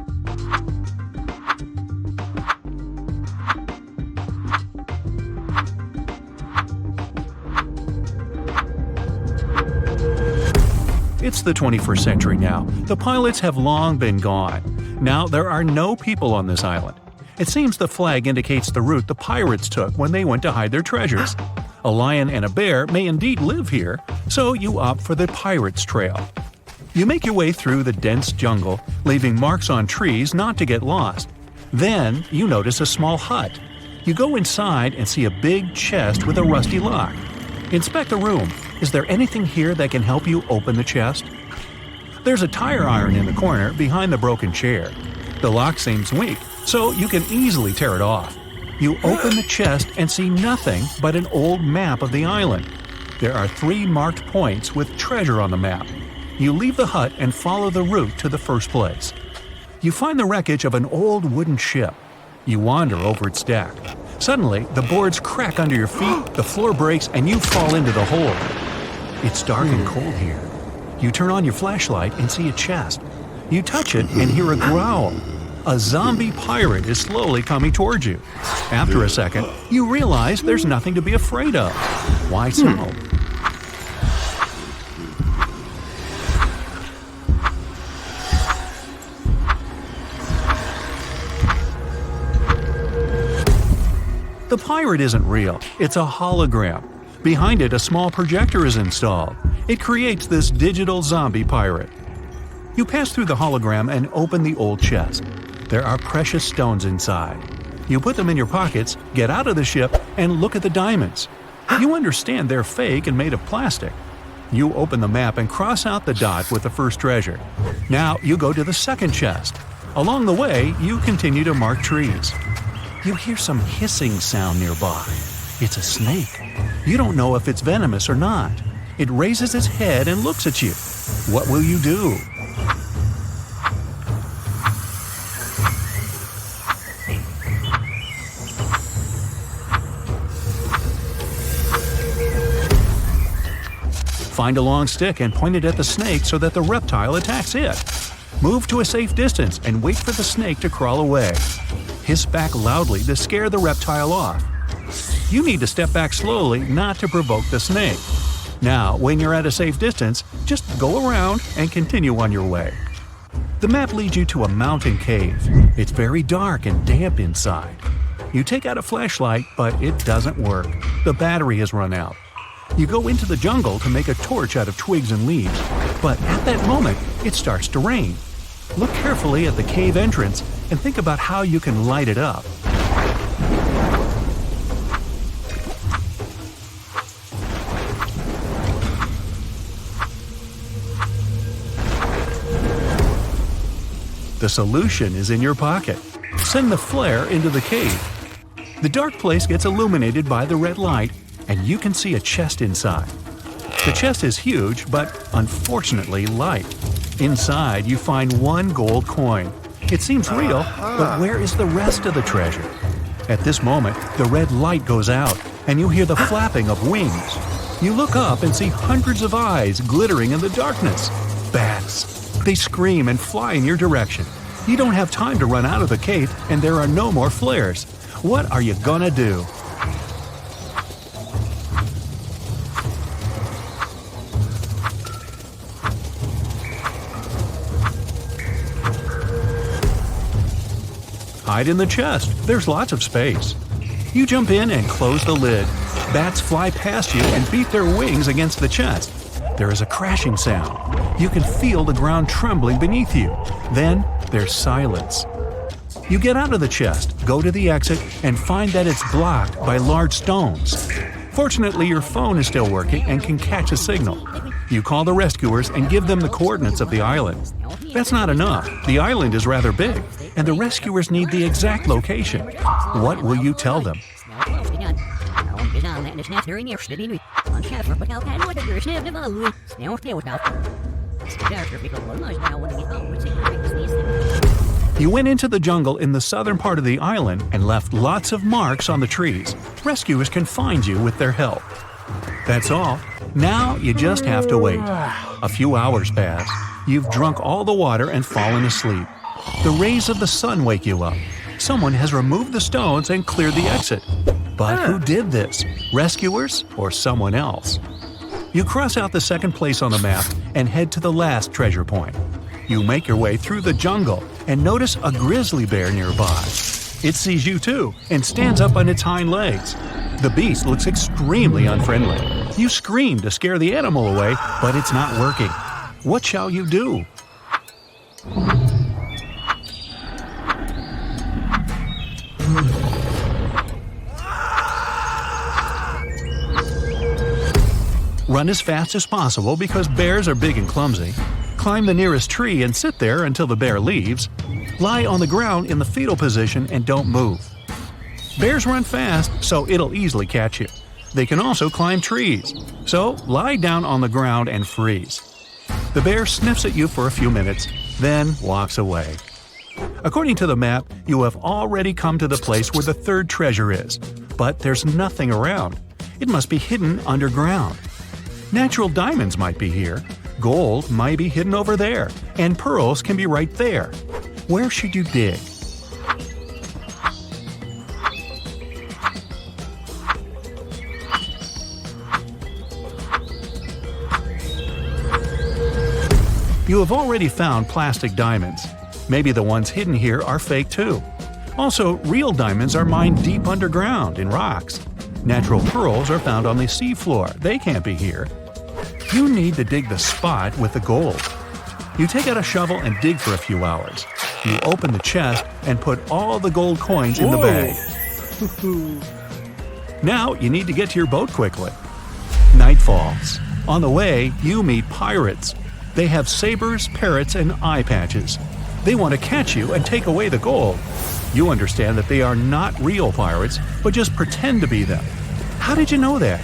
It's the 21st century now. The pilots have long been gone. Now there are no people on this island. It seems the flag indicates the route the pirates took when they went to hide their treasures. A lion and a bear may indeed live here, so you opt for the pirates' trail. You make your way through the dense jungle, leaving marks on trees not to get lost. Then you notice a small hut. You go inside and see a big chest with a rusty lock. Inspect the room. Is there anything here that can help you open the chest? There's a tire iron in the corner behind the broken chair. The lock seems weak, so you can easily tear it off. You open the chest and see nothing but an old map of the island. There are 3 marked points with treasure on the map. You leave the hut and follow the route to the first place. You find the wreckage of an old wooden ship. You wander over its deck. Suddenly, the boards crack under your feet, the floor breaks, and you fall into the hole. It's dark and cold here. You turn on your flashlight and see a chest. You touch it and hear a growl. A zombie pirate is slowly coming towards you. After a second, you realize there's nothing to be afraid of. Why so? The pirate isn't real. It's a hologram. Behind it, a small projector is installed. It creates this digital zombie pirate. You pass through the hologram and open the old chest. There are precious stones inside. You put them in your pockets, get out of the ship, and look at the diamonds. You understand they're fake and made of plastic. You open the map and cross out the dot with the first treasure. Now you go to the second chest. Along the way, you continue to mark trees. You hear some hissing sound nearby. It's a snake. You don't know if it's venomous or not. It raises its head and looks at you. What will you do? Find a long stick and point it at the snake so that the reptile attacks it. Move to a safe distance and wait for the snake to crawl away. Hiss back loudly to scare the reptile off. You need to step back slowly not to provoke the snake. Now, when you're at a safe distance, just go around and continue on your way. The map leads you to a mountain cave. It's very dark and damp inside. You take out a flashlight, but it doesn't work. The battery has run out. You go into the jungle to make a torch out of twigs and leaves, but at that moment, it starts to rain. Look carefully at the cave entrance and think about how you can light it up. The solution is in your pocket. Send the flare into the cave. The dark place gets illuminated by the red light, and you can see a chest inside. The chest is huge, but unfortunately light. Inside, you find 1 gold coin. It seems real, but where is the rest of the treasure? At this moment, the red light goes out, and you hear the flapping of wings. You look up and see hundreds of eyes glittering in the darkness. Bats. They scream and fly in your direction. You don't have time to run out of the cave, and there are no more flares. What are you gonna do? Hide in the chest. There's lots of space. You jump in and close the lid. Bats fly past you and beat their wings against the chest. There is a crashing sound. You can feel the ground trembling beneath you. Then there's silence. You get out of the chest, go to the exit, and find that it's blocked by large stones. Fortunately, your phone is still working and can catch a signal. You call the rescuers and give them the coordinates of the island. That's not enough. The island is rather big, and the rescuers need the exact location. What will you tell them? You went into the jungle in the southern part of the island and left lots of marks on the trees. Rescuers can find you with their help. That's all. Now you just have to wait. A few hours pass. You've drunk all the water and fallen asleep. The rays of the sun wake you up. Someone has removed the stones and cleared the exit. But who did this? Rescuers or someone else? You cross out the second place on the map and head to the last treasure point. You make your way through the jungle and notice a grizzly bear nearby. It sees you too and stands up on its hind legs. The beast looks extremely unfriendly. You scream to scare the animal away, but it's not working. What shall you do? Run as fast as possible because bears are big and clumsy. Climb the nearest tree and sit there until the bear leaves. Lie on the ground in the fetal position and don't move. Bears run fast, so it'll easily catch you. They can also climb trees. So lie down on the ground and freeze. The bear sniffs at you for a few minutes, then walks away. According to the map, you have already come to the place where the third treasure is, but there's nothing around. It must be hidden underground. Natural diamonds might be here, gold might be hidden over there, and pearls can be right there. Where should you dig? You have already found plastic diamonds. Maybe the ones hidden here are fake too. Also, real diamonds are mined deep underground in rocks. Natural pearls are found on the seafloor. They can't be here. You need to dig the spot with the gold. You take out a shovel and dig for a few hours. You open the chest and put all the gold coins in the bag. Now you need to get to your boat quickly. Night falls. On the way, you meet pirates. They have sabers, parrots, and eye patches. They want to catch you and take away the gold. You understand that they are not real pirates, but just pretend to be them. How did you know that?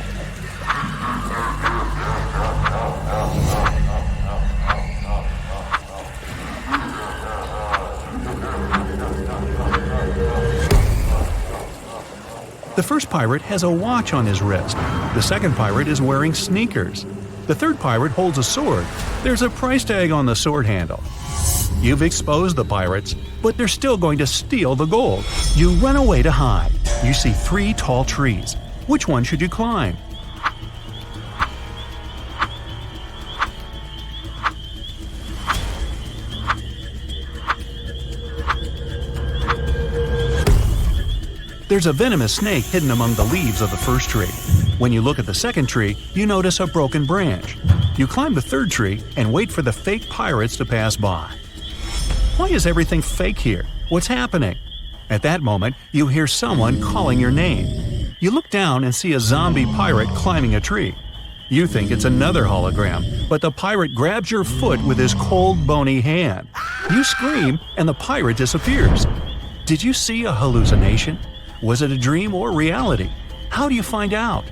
The first pirate has a watch on his wrist. The second pirate is wearing sneakers. The third pirate holds a sword. There's a price tag on the sword handle. You've exposed the pirates, but they're still going to steal the gold. You run away to hide. You see 3 tall trees. Which one should you climb? There's a venomous snake hidden among the leaves of the first tree. When you look at the second tree, you notice a broken branch. You climb the third tree and wait for the fake pirates to pass by. Why is everything fake here? What's happening? At that moment, you hear someone calling your name. You look down and see a zombie pirate climbing a tree. You think it's another hologram, but the pirate grabs your foot with his cold, bony hand. You scream, and the pirate disappears. Did you see a hallucination? Was it a dream or reality? How do you find out?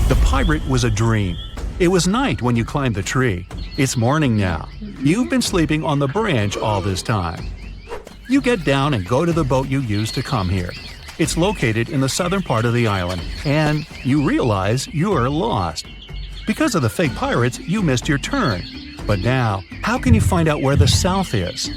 The pirate was a dream. It was night when you climbed the tree. It's morning now. You've been sleeping on the branch all this time. You get down and go to the boat you used to come here. It's located in the southern part of the island, and you realize you're lost. Because of the fake pirates, you missed your turn. But now, how can you find out where the south is?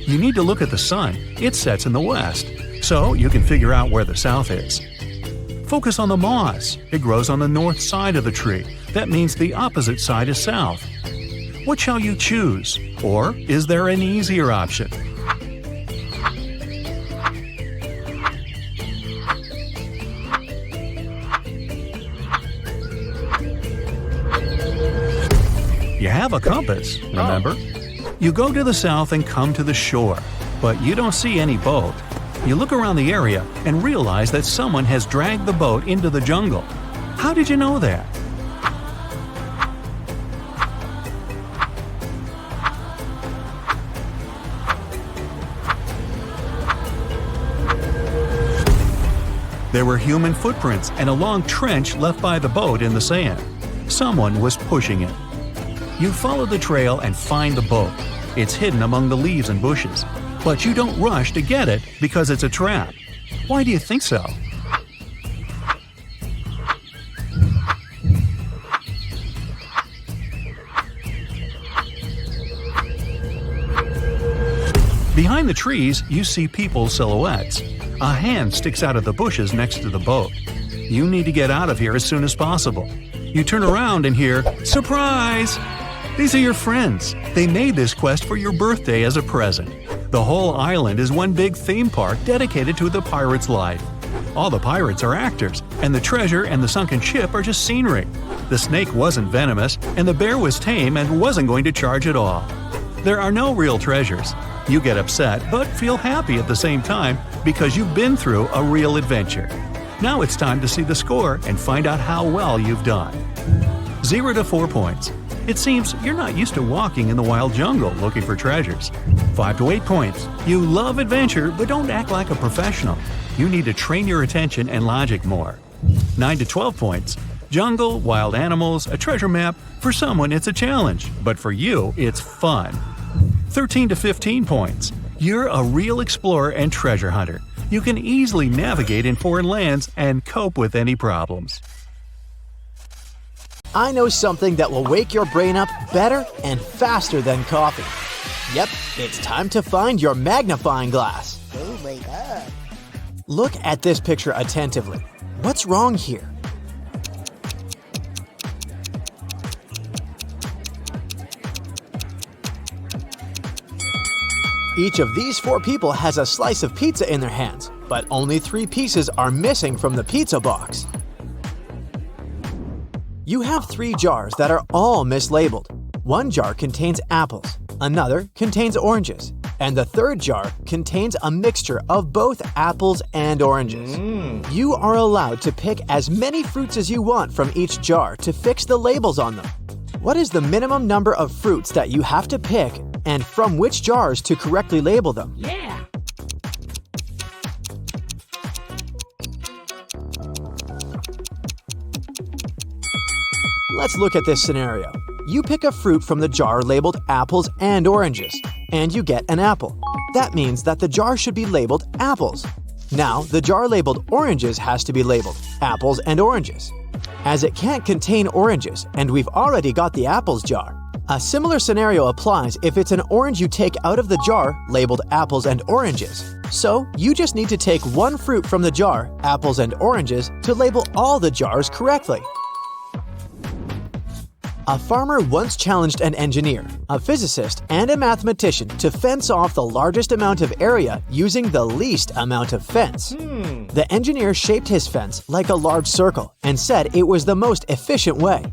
You need to look at the sun. It sets in the west, so you can figure out where the south is. Focus on the moss. It grows on the north side of the tree. That means the opposite side is south. What shall you choose? Or is there an easier option? You have a compass, remember? You go to the south and come to the shore, but you don't see any boat. You look around the area and realize that someone has dragged the boat into the jungle. How did you know that? There were human footprints and a long trench left by the boat in the sand. Someone was pushing it. You follow the trail and find the boat. It's hidden among the leaves and bushes. But you don't rush to get it because it's a trap. Why do you think so? Behind the trees, you see people's silhouettes. A hand sticks out of the bushes next to the boat. You need to get out of here as soon as possible. You turn around and hear, "Surprise!" These are your friends. They made this quest for your birthday as a present. The whole island is one big theme park dedicated to the pirate's life. All the pirates are actors, and the treasure and the sunken ship are just scenery. The snake wasn't venomous, and the bear was tame and wasn't going to charge at all. There are no real treasures. You get upset, but feel happy at the same time because you've been through a real adventure. Now it's time to see the score and find out how well you've done. 0 to 4 points. It seems you're not used to walking in the wild jungle looking for treasures. 5 to 8 points. You love adventure, but don't act like a professional. You need to train your attention and logic more. 9 to 12 points. Jungle, wild animals, a treasure map. For someone, it's a challenge, but for you, it's fun. 13 to 15 points. You're a real explorer and treasure hunter. You can easily navigate in foreign lands and cope with any problems. I know something that will wake your brain up better and faster than coffee. Yep, it's time to find your magnifying glass. Oh my god. Look at this picture attentively. What's wrong here? Each of these 4 people has a slice of pizza in their hands, but only 3 pieces are missing from the pizza box. You have 3 jars that are all mislabeled. One jar contains apples, another contains oranges, and the third jar contains a mixture of both apples and oranges. You are allowed to pick as many fruits as you want from each jar to fix the labels on them. What is the minimum number of fruits that you have to pick and from which jars to correctly label them? Yeah. Let's look at this scenario. You pick a fruit from the jar labeled apples and oranges, and you get an apple. That means that the jar should be labeled apples. Now, the jar labeled oranges has to be labeled apples and oranges, as it can't contain oranges, and we've already got the apples jar. A similar scenario applies if it's an orange you take out of the jar labeled apples and oranges. So, you just need to take one fruit from the jar, apples and oranges, to label all the jars correctly. A farmer once challenged an engineer, a physicist, and a mathematician to fence off the largest amount of area using the least amount of fence. The engineer shaped his fence like a large circle and said it was the most efficient way.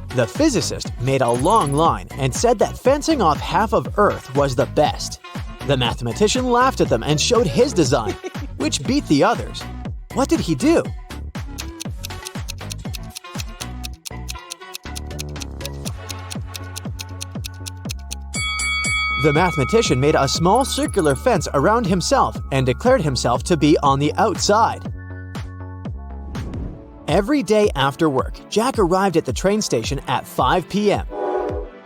The physicist made a long line and said that fencing off half of Earth was the best. The mathematician laughed at them and showed his design, which beat the others. What did he do? The mathematician made a small circular fence around himself and declared himself to be on the outside. Every day after work, Jack arrived at the train station at 5 p.m.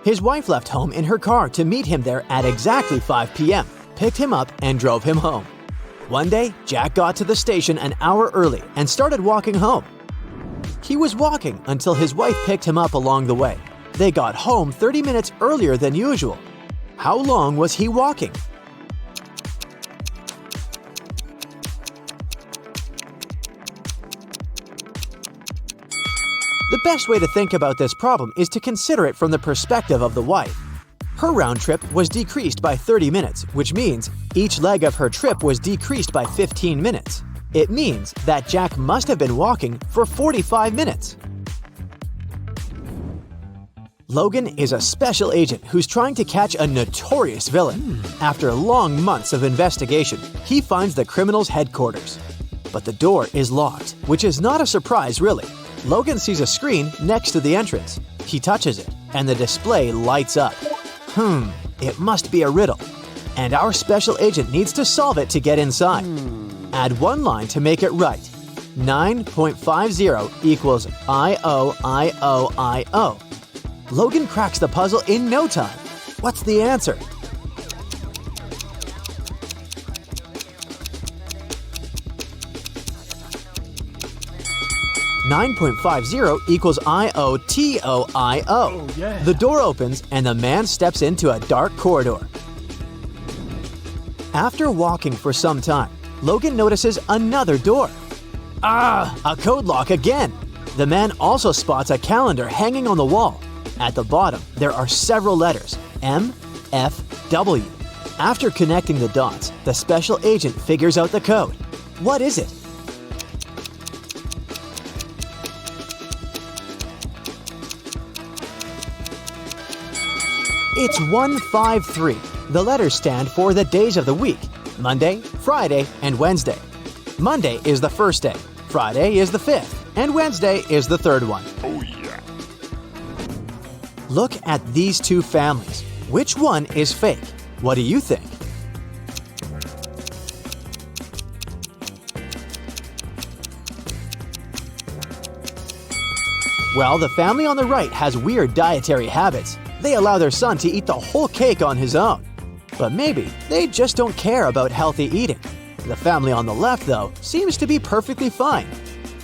His wife left home in her car to meet him there at exactly 5 p.m., picked him up, and drove him home. One day, Jack got to the station an hour early and started walking home. He was walking until his wife picked him up along the way. They got home 30 minutes earlier than usual. How long was he walking? The best way to think about this problem is to consider it from the perspective of the wife. Her round trip was decreased by 30 minutes, which means each leg of her trip was decreased by 15 minutes. It means that Jack must have been walking for 45 minutes. Logan is a special agent who's trying to catch a notorious villain. After long months of investigation, he finds the criminal's headquarters. But the door is locked, which is not a surprise really. Logan sees a screen next to the entrance. He touches it, and the display lights up. It must be a riddle. And our special agent needs to solve it to get inside. Add one line to make it right. 9.50 equals I-O-I-O-I-O. Logan cracks the puzzle in no time. What's the answer? $9.50 equals I-O-T-O-I-O. The door opens and the man steps into a dark corridor. After walking for some time, Logan notices another door. A code lock again. The man also spots a calendar hanging on the wall. At the bottom, there are several letters, M, F, W. After connecting the dots, the special agent figures out the code. What is it? It's 153. The letters stand for the days of the week: Monday, Friday, and Wednesday. Monday is the first day, Friday is the fifth, and Wednesday is the third one. Oh yeah. Look at these two families. Which one is fake? What do you think? Well, the family on the right has weird dietary habits. They allow their son to eat the whole cake on his own. But maybe they just don't care about healthy eating. The family on the left, though, seems to be perfectly fine.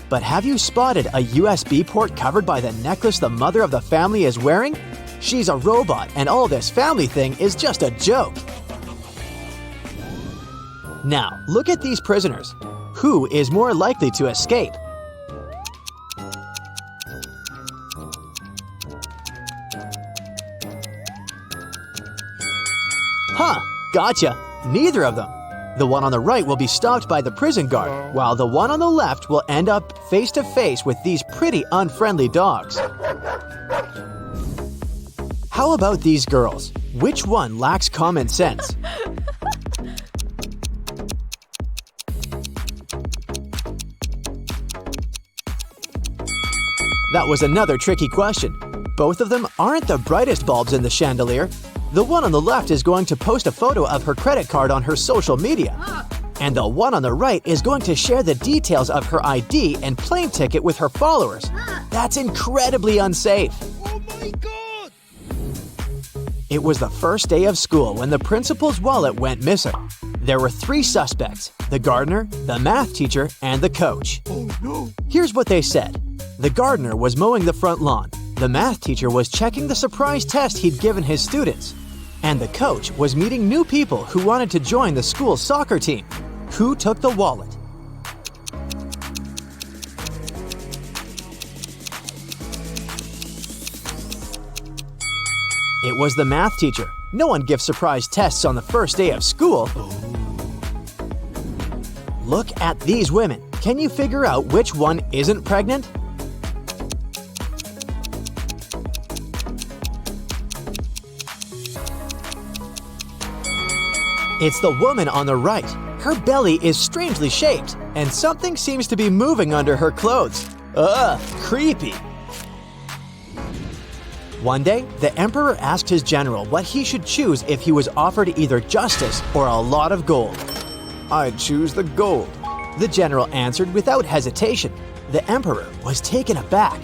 But have you spotted a USB port covered by the necklace the mother of the family is wearing? She's a robot, and all this family thing is just a joke. Now, look at these prisoners. Who is more likely to escape? Gotcha! Neither of them. The one on the right will be stopped by the prison guard, while the one on the left will end up face to face with these pretty unfriendly dogs. How about these girls? Which one lacks common sense? That was another tricky question. Both of them aren't the brightest bulbs in the chandelier. The one on the left is going to post a photo of her credit card on her social media. And the one on the right is going to share the details of her ID and plane ticket with her followers. That's incredibly unsafe. Oh my God! It was the first day of school when the principal's wallet went missing. There were 3 suspects: the gardener, the math teacher, and the coach. Oh no! Here's what they said. The gardener was mowing the front lawn. The math teacher was checking the surprise test he'd given his students. And the coach was meeting new people who wanted to join the school's soccer team. Who took the wallet? It was the math teacher. No one gives surprise tests on the first day of school. Look at these women. Can you figure out which one isn't pregnant? It's the woman on the right. Her belly is strangely shaped, and something seems to be moving under her clothes. Ugh, creepy. One day, the emperor asked his general what he should choose if he was offered either justice or a lot of gold. "I'd choose the gold," the general answered without hesitation. The emperor was taken aback.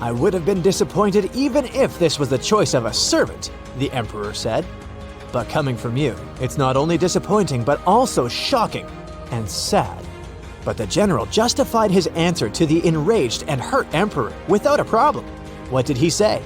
"I would have been disappointed even if this was the choice of a servant," the emperor said. "But coming from you, it's not only disappointing but also shocking and sad." But the general justified his answer to the enraged and hurt emperor without a problem. What did he say?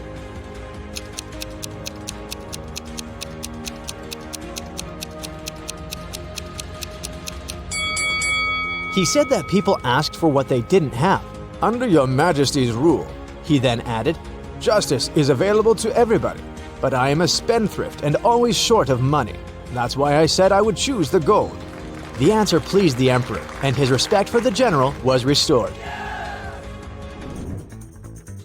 He said that people asked for what they didn't have. "Under your majesty's rule," he then added, "justice is available to everybody, but I am a spendthrift and always short of money. That's why I said I would choose the gold." The answer pleased the emperor, and his respect for the general was restored.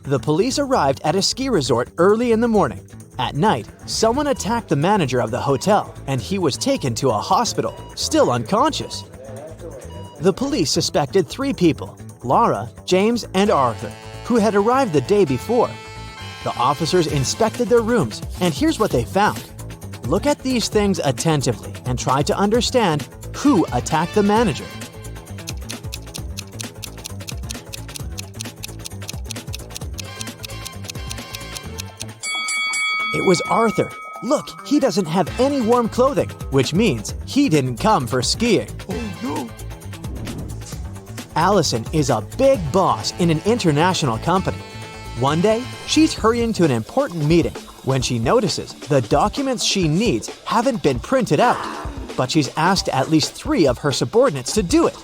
The police arrived at a ski resort early in the morning. At night, someone attacked the manager of the hotel, and he was taken to a hospital, still unconscious. The police suspected 3 people, Laura, James, and Arthur, who had arrived the day before. The officers inspected their rooms, and here's what they found. Look at these things attentively and try to understand who attacked the manager. It was Arthur. Look, he doesn't have any warm clothing, which means he didn't come for skiing. Allison is a big boss in an international company. One day, she's hurrying to an important meeting when she notices the documents she needs haven't been printed out, but she's asked at least 3 of her subordinates to do it.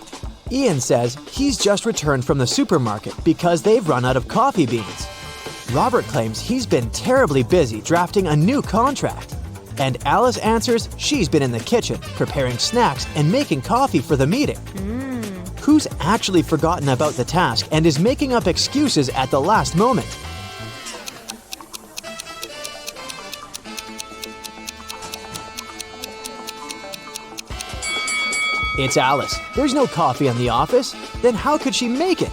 Ian says he's just returned from the supermarket because they've run out of coffee beans. Robert claims he's been terribly busy drafting a new contract. And Alice answers she's been in the kitchen preparing snacks and making coffee for the meeting. Who's actually forgotten about the task and is making up excuses at the last moment? It's Alice. There's no coffee in the office. Then how could she make it?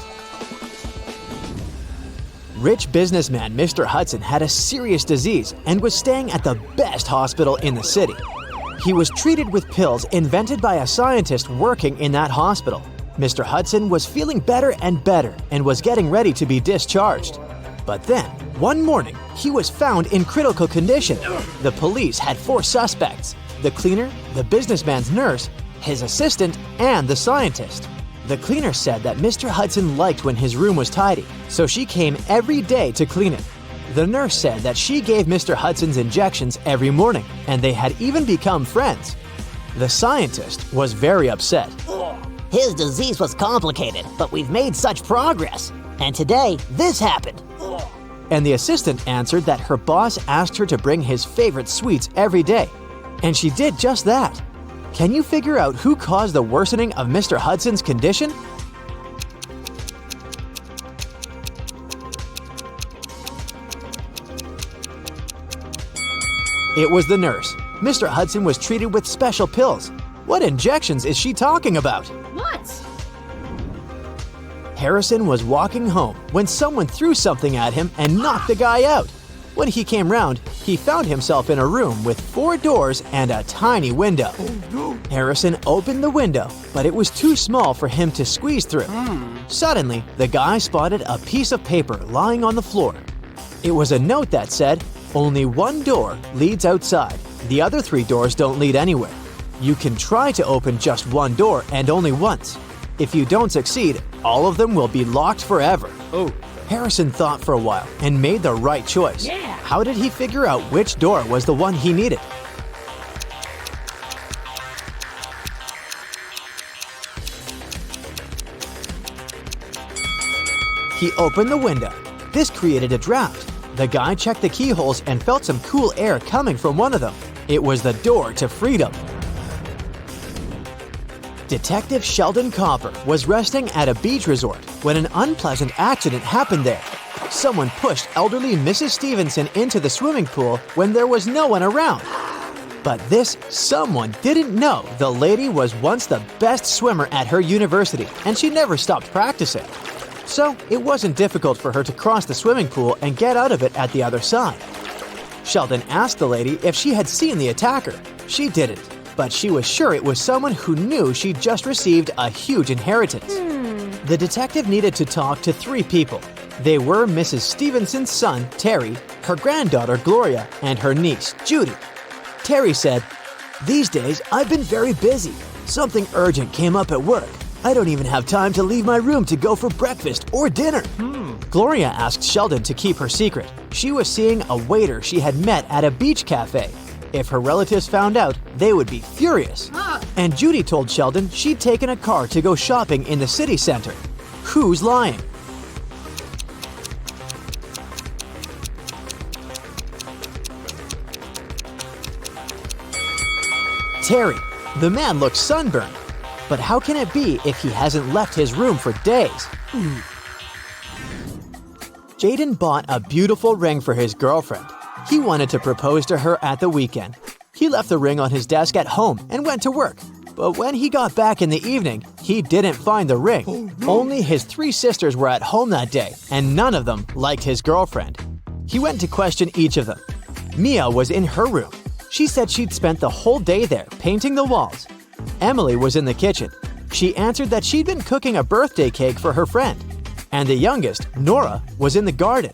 Rich businessman Mr. Hudson had a serious disease and was staying at the best hospital in the city. He was treated with pills invented by a scientist working in that hospital. Mr. Hudson was feeling better and better and was getting ready to be discharged. But then, one morning, he was found in critical condition. The police had 4 suspects: the cleaner, the businessman's nurse, his assistant, and the scientist. The cleaner said that Mr. Hudson liked when his room was tidy, so she came every day to clean it. The nurse said that she gave Mr. Hudson's injections every morning, and they had even become friends. The scientist was very upset. His disease was complicated, but we've made such progress. And today, this happened. And the assistant answered that her boss asked her to bring his favorite sweets every day. And she did just that. Can you figure out who caused the worsening of Mr. Hudson's condition? It was the nurse. Mr. Hudson was treated with special pills. What injections is she talking about? What? Harrison was walking home when someone threw something at him and knocked the guy out. When he came round, he found himself in a room with 4 doors and a tiny window. Harrison opened the window, but it was too small for him to squeeze through. Suddenly, the guy spotted a piece of paper lying on the floor. It was a note that said, "Only one door leads outside. The other 3 doors don't lead anywhere. You can try to open just one door and only once. If you don't succeed, all of them will be locked forever." Harrison thought for a while and made the right choice. How did he figure out which door was the one he needed? He opened the window. This created a draft. The guy checked the keyholes and felt some cool air coming from one of them. It was the door to freedom. Detective Sheldon Copper was resting at a beach resort when an unpleasant accident happened there. Someone pushed elderly Mrs. Stevenson into the swimming pool when there was no one around. But this someone didn't know the lady was once the best swimmer at her university, and she never stopped practicing. so it wasn't difficult for her to cross the swimming pool and get out of it at the other side. Sheldon asked the lady if she had seen the attacker. She didn't, but she was sure it was someone who knew she'd just received a huge inheritance. The detective needed to talk to 3 people. They were Mrs. Stevenson's son, Terry, her granddaughter, Gloria, and her niece, Judy. Terry said, "These days, I've been very busy. Something urgent came up at work. I don't even have time to leave my room to go for breakfast or dinner." Gloria asked Sheldon to keep her secret. She was seeing a waiter she had met at a beach cafe. If her relatives found out, they would be furious. And Judy told Sheldon she'd taken a car to go shopping in the city center. Who's lying? Terry. The man looks sunburned. But how can it be if he hasn't left his room for days? Jaden bought a beautiful ring for his girlfriend. He wanted to propose to her at the weekend. He left the ring on his desk at home and went to work. But when he got back in the evening, he didn't find the ring. Only his 3 sisters were at home that day, and none of them liked his girlfriend. He went to question each of them. Mia was in her room. She said she'd spent the whole day there painting the walls. Emily was in the kitchen. She answered that she'd been cooking a birthday cake for her friend. And the youngest, Nora, was in the garden.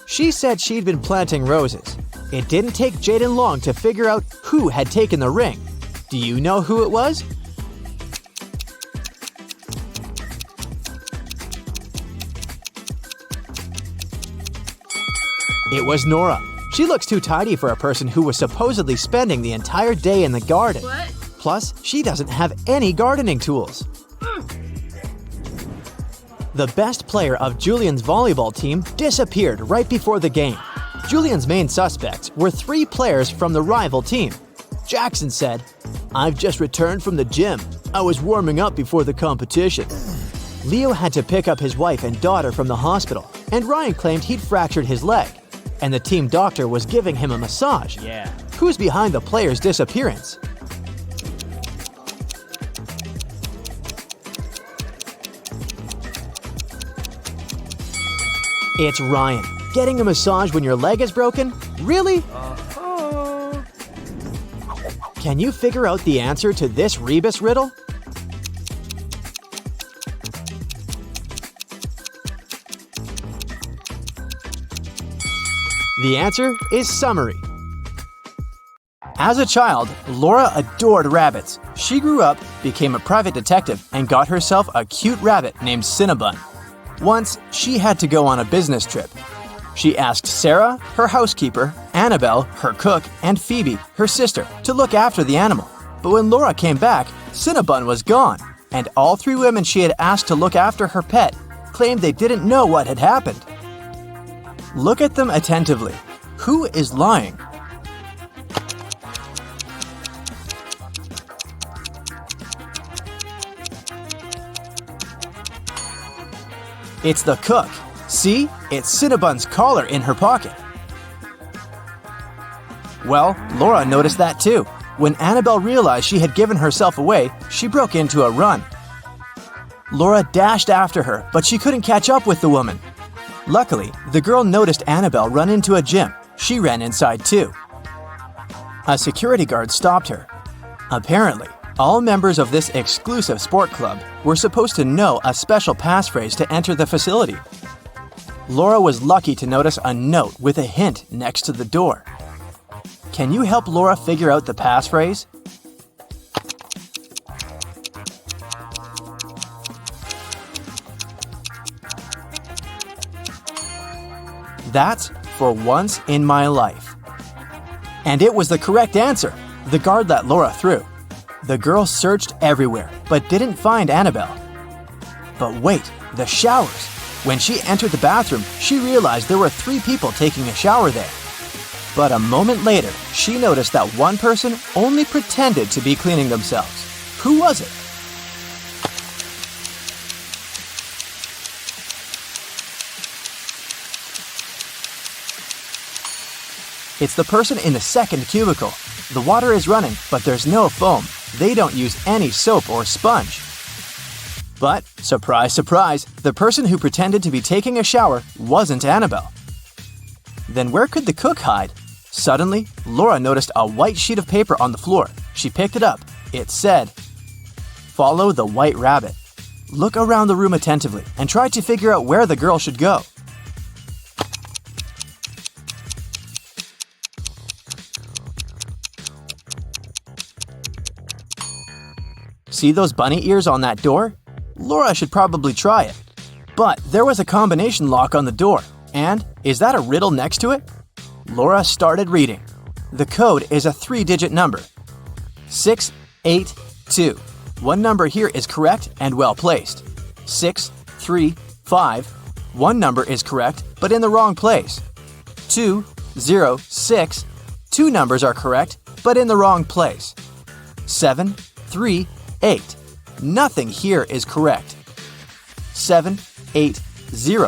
She said she'd been planting roses. It didn't take Jaden long to figure out who had taken the ring. Do you know who it was? It was Nora. She looks too tidy for a person who was supposedly spending the entire day in the garden. What? Plus, she doesn't have any gardening tools. The best player of Julian's volleyball team disappeared right before the game. Julian's main suspects were 3 players from the rival team. Jackson said, "I've just returned from the gym. I was warming up before the competition." Leo had to pick up his wife and daughter from the hospital, and Ryan claimed he'd fractured his leg, and the team doctor was giving him a massage. Who's behind the player's disappearance? It's Ryan. Getting a massage when your leg is broken? Really? Can you figure out the answer to this rebus riddle? The answer is summary. As a child, Laura adored rabbits. She grew up, became a private detective, and got herself a cute rabbit named Cinnabon. Once, she had to go on a business trip. She asked Sarah, her housekeeper, Annabelle, her cook, and Phoebe, her sister, to look after the animal. But when Laura came back, Cinnabon was gone, and all 3 women she had asked to look after her pet claimed they didn't know what had happened. Look at them attentively. Who is lying? It's the cook. See? It's Cinnabon's collar in her pocket. Well, Laura noticed that too. When Annabelle realized she had given herself away, she broke into a run. Laura dashed after her, but she couldn't catch up with the woman. Luckily, the girl noticed Annabelle run into a gym. She ran inside too. A security guard stopped her. Apparently, all members of this exclusive sport club were supposed to know a special passphrase to enter the facility. Laura was lucky to notice a note with a hint next to the door. Can you help Laura figure out the passphrase? That's "for once in my life." And it was the correct answer. The guard let Laura through. The girl searched everywhere, but didn't find Annabelle. But wait, the showers. When she entered the bathroom, she realized there were 3 people taking a shower there. But a moment later, she noticed that one person only pretended to be cleaning themselves. Who was it? It's the person in the second cubicle. The water is running, but there's no foam. They don't use any soap or sponge. But, surprise, surprise, the person who pretended to be taking a shower wasn't Annabelle. Then where could the cook hide? Suddenly, Laura noticed a white sheet of paper on the floor. She picked it up. It said, "Follow the white rabbit. Look around the room attentively and try to figure out where the girl should go." See those bunny ears on that door? Laura should probably try it. But there was a combination lock on the door. And is that a riddle next to it? Laura started reading. The code is a 3-digit number. 682. One number here is correct and well placed. 635. One number is correct but in the wrong place. 206. Two numbers are correct but in the wrong place. 738. Nothing here is correct. 780.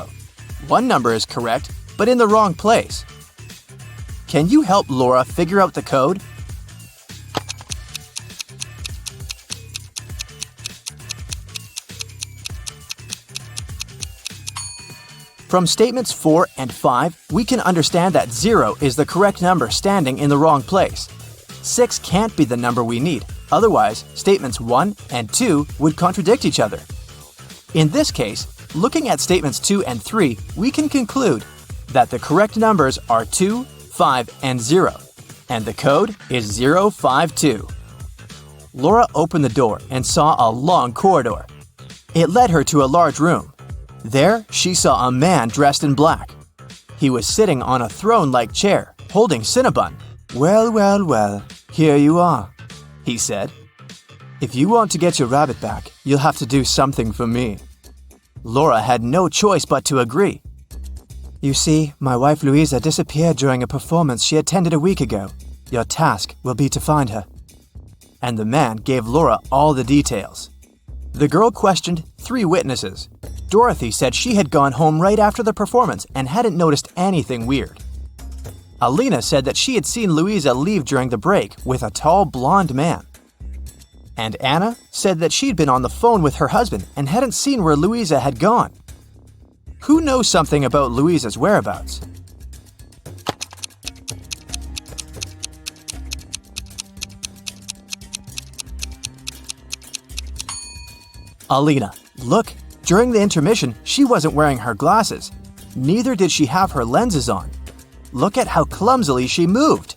One number is correct but in the wrong place. Can you help Laura figure out the code? From statements 4 and 5, we can understand that 0 is the correct number standing in the wrong place. 6 can't be the number we need, otherwise statements 1 and 2 would contradict each other. In this case, looking at statements 2 and 3, we can conclude that the correct numbers are 2, 5, and 0, and the code is 052. Laura opened the door and saw a long corridor. It led her to a large room. There, she saw a man dressed in black. He was sitting on a throne-like chair, holding Cinnabon. "Well, well, well, here you are," he said. "If you want to get your rabbit back, you'll have to do something for me." Laura had no choice but to agree. "You see, my wife Louisa disappeared during a performance she attended a week ago. Your task will be to find her." And the man gave Laura all the details. The girl questioned 3 witnesses. Dorothy said she had gone home right after the performance and hadn't noticed anything weird. Alina said that she had seen Louisa leave during the break with a tall blonde man. And Anna said that she'd been on the phone with her husband and hadn't seen where Louisa had gone. Who knows something about Louisa's whereabouts? Alina, look, during the intermission, she wasn't wearing her glasses. Neither did she have her lenses on. Look at how clumsily she moved.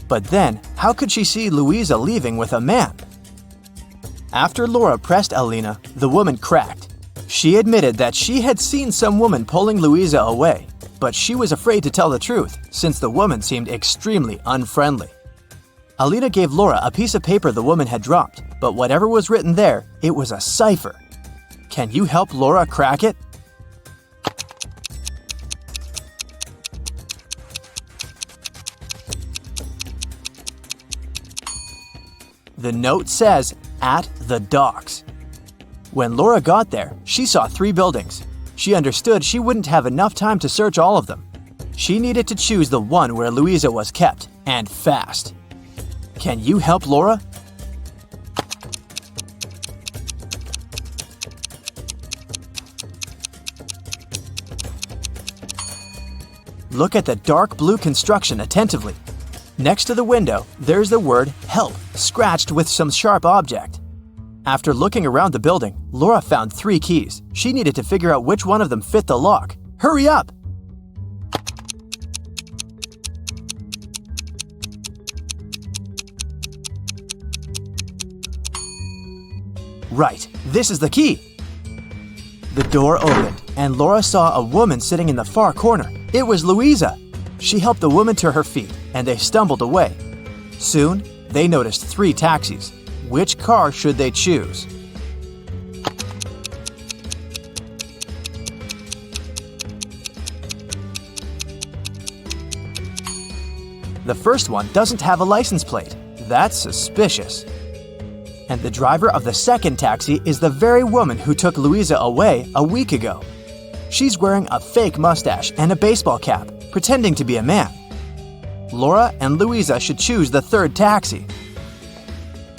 But then, how could she see Louisa leaving with a man? After Laura pressed Alina, the woman cracked. She admitted that she had seen some woman pulling Louisa away, but she was afraid to tell the truth since the woman seemed extremely unfriendly. Alina gave Laura a piece of paper the woman had dropped, but whatever was written there, it was a cipher. Can you help Laura crack it? The note says, "At the docks." When Laura got there, she saw 3 buildings. She understood she wouldn't have enough time to search all of them. She needed to choose the one where Louisa was kept, and fast. Can you help Laura? Look at the dark blue construction attentively. Next to the window, there's the word "help" scratched with some sharp object. After looking around the building, Laura found 3 keys. She needed to figure out which one of them fit the lock. Hurry up! Right, this is the key. The door opened, and Laura saw a woman sitting in the far corner. It was Louisa. She helped the woman to her feet, and they stumbled away. Soon, they noticed 3 taxis. Which car should they choose? The first one doesn't have a license plate. That's suspicious. And the driver of the second taxi is the very woman who took Louisa away a week ago. She's wearing a fake mustache and a baseball cap, pretending to be a man. Laura and Louisa should choose the third taxi.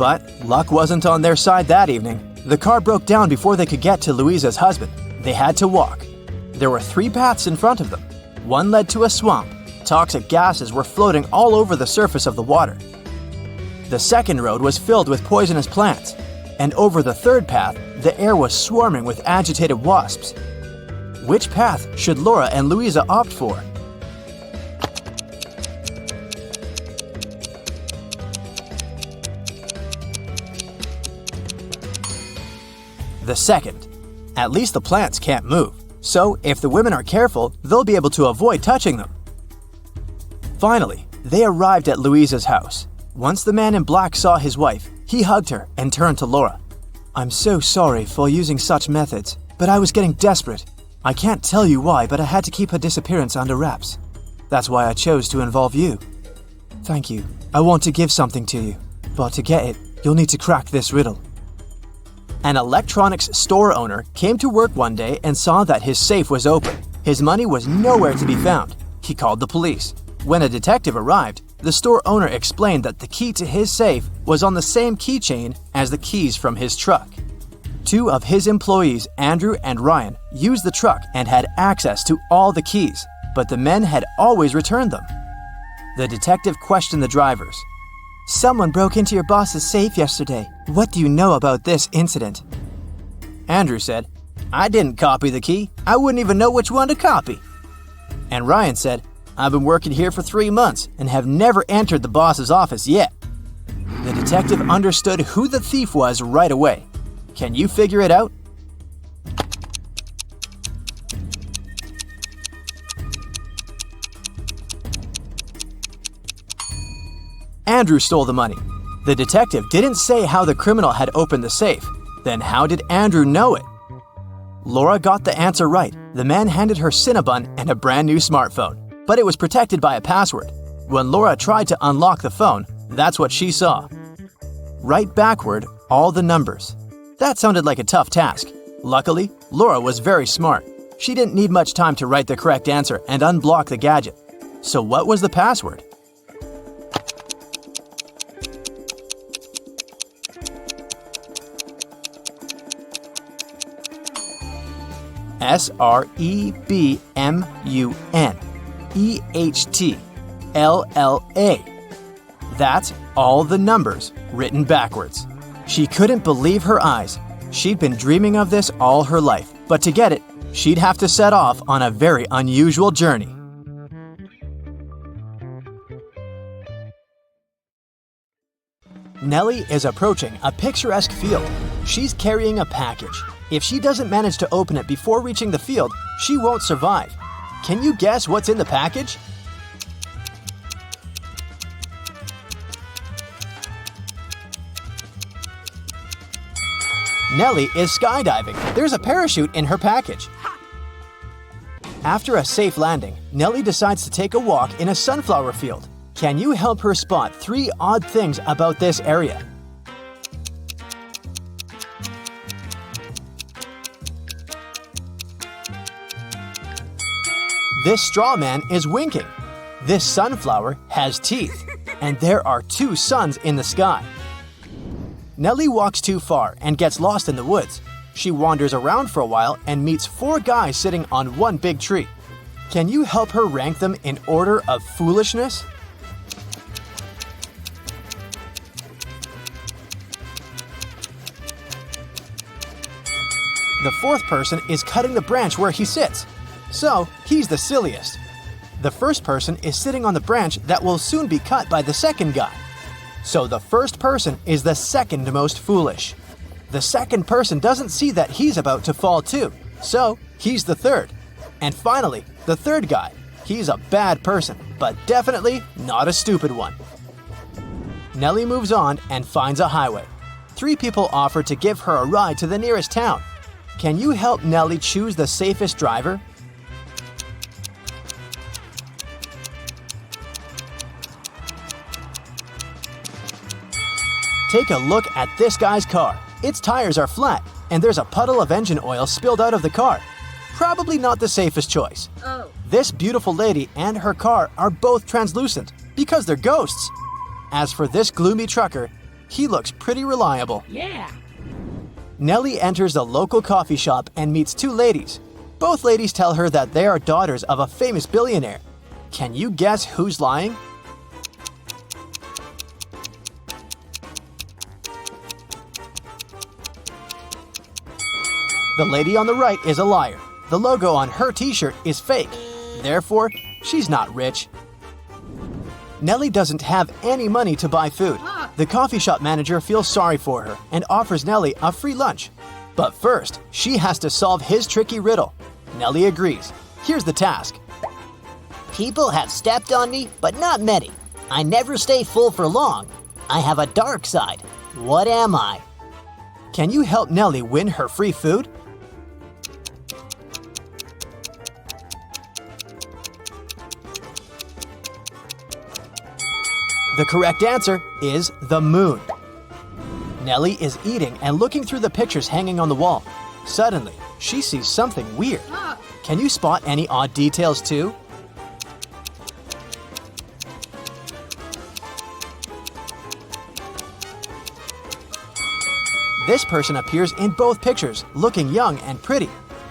But luck wasn't on their side that evening. The car broke down before they could get to Louisa's husband. They had to walk. There were 3 paths in front of them. One led to a swamp. Toxic gases were floating all over the surface of the water. The second road was filled with poisonous plants. And over the third path, the air was swarming with agitated wasps. Which path should Laura and Louisa opt for? The second. At least the plants can't move, so if the women are careful, they'll be able to avoid touching them. Finally, they arrived at Louisa's house. Once the man in black saw his wife, he hugged her and turned to Laura. "I'm so sorry for using such methods, but I was getting desperate. I can't tell you why, but I had to keep her disappearance under wraps. That's why I chose to involve you. Thank you. I want to give something to you, but to get it, you'll need to crack this riddle." An electronics store owner came to work one day and saw that his safe was open. His money was nowhere to be found. He called the police. When a detective arrived, the store owner explained that the key to his safe was on the same keychain as the keys from his truck. 2 of his employees, Andrew and Ryan, used the truck and had access to all the keys, but the men had always returned them. The detective questioned the drivers. "Someone broke into your boss's safe yesterday. What do you know about this incident?" Andrew said, "I didn't copy the key. I wouldn't even know which one to copy." And Ryan said, "I've been working here for 3 months and have never entered the boss's office yet." The detective understood who the thief was right away. Can you figure it out? Andrew stole the money. The detective didn't say how the criminal had opened the safe. Then how did Andrew know it? Laura got the answer right. The man handed her Cinnabon and a brand new smartphone, but it was protected by a password. When Laura tried to unlock the phone, that's what she saw. Write backward all the numbers. That sounded like a tough task. Luckily, Laura was very smart. She didn't need much time to write the correct answer and unblock the gadget. So what was the password? SREBMUNEHTLLA. That's all the numbers written backwards. She couldn't believe her eyes. She'd been dreaming of this all her life, but to get it, she'd have to set off on a very unusual journey. Nelly is approaching a picturesque field. She's carrying a package. If she doesn't manage to open it before reaching the field, she won't survive. Can you guess what's in the package? Nelly is skydiving. There's a parachute in her package. After a safe landing, Nelly decides to take a walk in a sunflower field. Can you help her spot 3 odd things about this area? This straw man is winking. This sunflower has teeth, and there are 2 suns in the sky. Nelly walks too far and gets lost in the woods. She wanders around for a while and meets 4 guys sitting on one big tree. Can you help her rank them in order of foolishness? The 4th person is cutting the branch where he sits, so he's the silliest. The first person is sitting on the branch that will soon be cut by the second guy. So the first person is the second most foolish. The second person doesn't see that he's about to fall too, so he's the third. And finally, the third guy. He's a bad person, but definitely not a stupid one. Nelly moves on and finds a highway. 3 people offer to give her a ride to the nearest town. Can you help Nelly choose the safest driver? Take a look at this guy's car. Its tires are flat, and there's a puddle of engine oil spilled out of the car. Probably not the safest choice. This beautiful lady and her car are both translucent because they're ghosts. As for this gloomy trucker, He looks pretty reliable. Yeah. Nelly enters a local coffee shop and meets two ladies. Both ladies tell her that they are daughters of a famous billionaire. Can you guess who's lying? The lady on the right is a liar. The logo on her t-shirt is fake. Therefore, she's not rich. Nelly doesn't have any money to buy food. The coffee shop manager feels sorry for her and offers Nelly a free lunch. But first, she has to solve his tricky riddle. Nelly agrees. Here's the task. People have stepped on me, but not many. I never stay full for long. I have a dark side. What am I? Can you help Nelly win her free food? The correct answer is the moon. Nelly is eating and looking through the pictures hanging on the wall. Suddenly, she sees something weird. Can you spot any odd details too? This person appears in both pictures, looking young and pretty.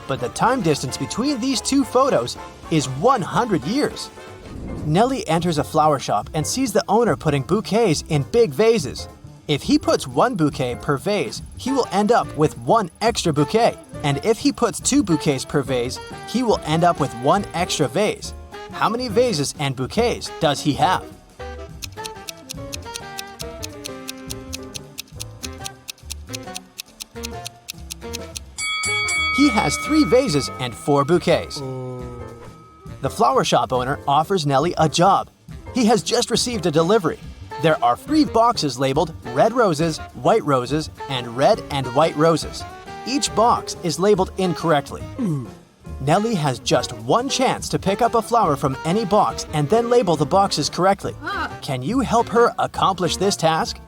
But the time distance between these two photos is 100 years. Nelly enters a flower shop and sees the owner putting bouquets in big vases. If he puts one bouquet per vase, he will end up with one extra bouquet. And if he puts two bouquets per vase, he will end up with one extra vase. How many vases and bouquets does he have? He has 3 vases and 4 bouquets. The flower shop owner offers Nelly a job. He has just received a delivery. There are 3 boxes labeled red roses, white roses, and red and white roses. Each box is labeled incorrectly. Nelly has just one chance to pick up a flower from any box and then label the boxes correctly. Can you help her accomplish this task?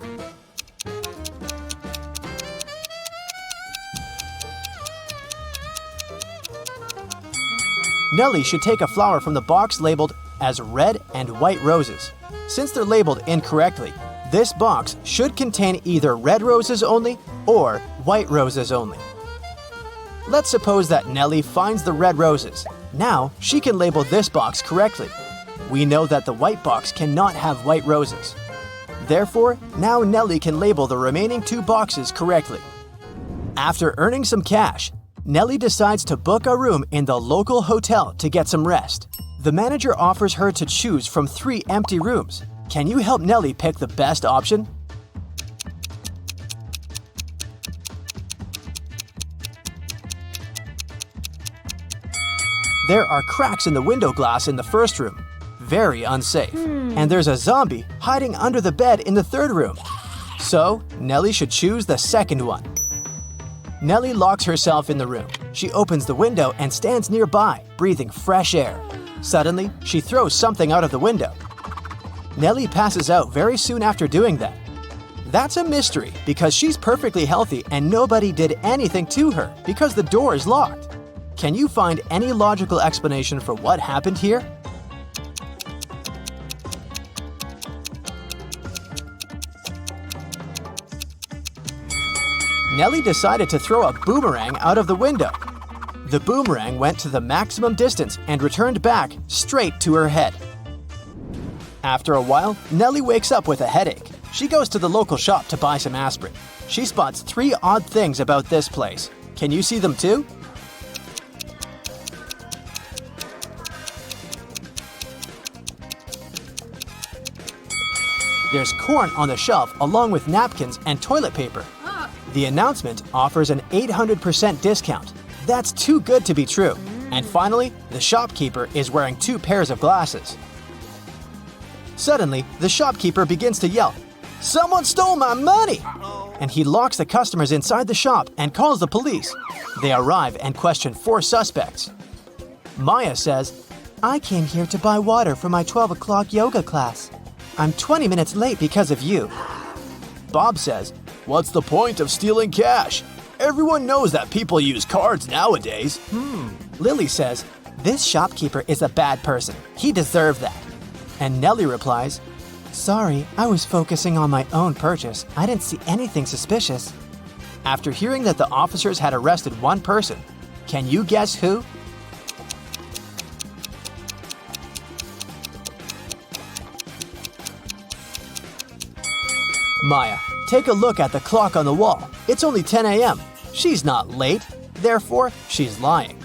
Nelly should take a flower from the box labeled as red and white roses. Since they're labeled incorrectly, this box should contain either red roses only or white roses only. Let's suppose that Nelly finds the red roses. Now she can label this box correctly. We know that the white box cannot have white roses. Therefore, now Nelly can label the remaining 2 boxes correctly. After earning some cash, Nelly decides to book a room in the local hotel to get some rest. The manager offers her to choose from 3 empty rooms. Can you help Nelly pick the best option? There are cracks in the window glass in the first room. Very unsafe. And there's a zombie hiding under the bed in the third room. So, Nelly should choose the second one. Nelly locks herself in the room. She opens the window and stands nearby, breathing fresh air. Suddenly, she throws something out of the window. Nelly passes out very soon after doing that. That's a mystery because she's perfectly healthy and nobody did anything to her because the door is locked. Can you find any logical explanation for what happened here? Nelly decided to throw a boomerang out of the window. The boomerang went to the maximum distance and returned back straight to her head. After a while, Nelly wakes up with a headache. She goes to the local shop to buy some aspirin. She spots 3 odd things about this place. Can you see them too? There's corn on the shelf along with napkins and toilet paper. The announcement offers an 800% discount. That's too good to be true. And finally, the shopkeeper is wearing 2 pairs of glasses. Suddenly, the shopkeeper begins to yell, "Someone stole my money!" And he locks the customers inside the shop and calls the police. They arrive and question 4 suspects. Maya says, "I came here to buy water for my 12 o'clock yoga class. I'm 20 minutes late because of you." Bob says, "What's the point of stealing cash? Everyone knows that people use cards nowadays." Lily says, "This shopkeeper is a bad person. He deserved that." And Nelly replies, Sorry, I was focusing on my own purchase. I didn't see anything suspicious. After hearing that the officers had arrested one person, can you guess who? Maya, take a look at the clock on the wall. It's only 10 a.m. She's not late, therefore she's lying.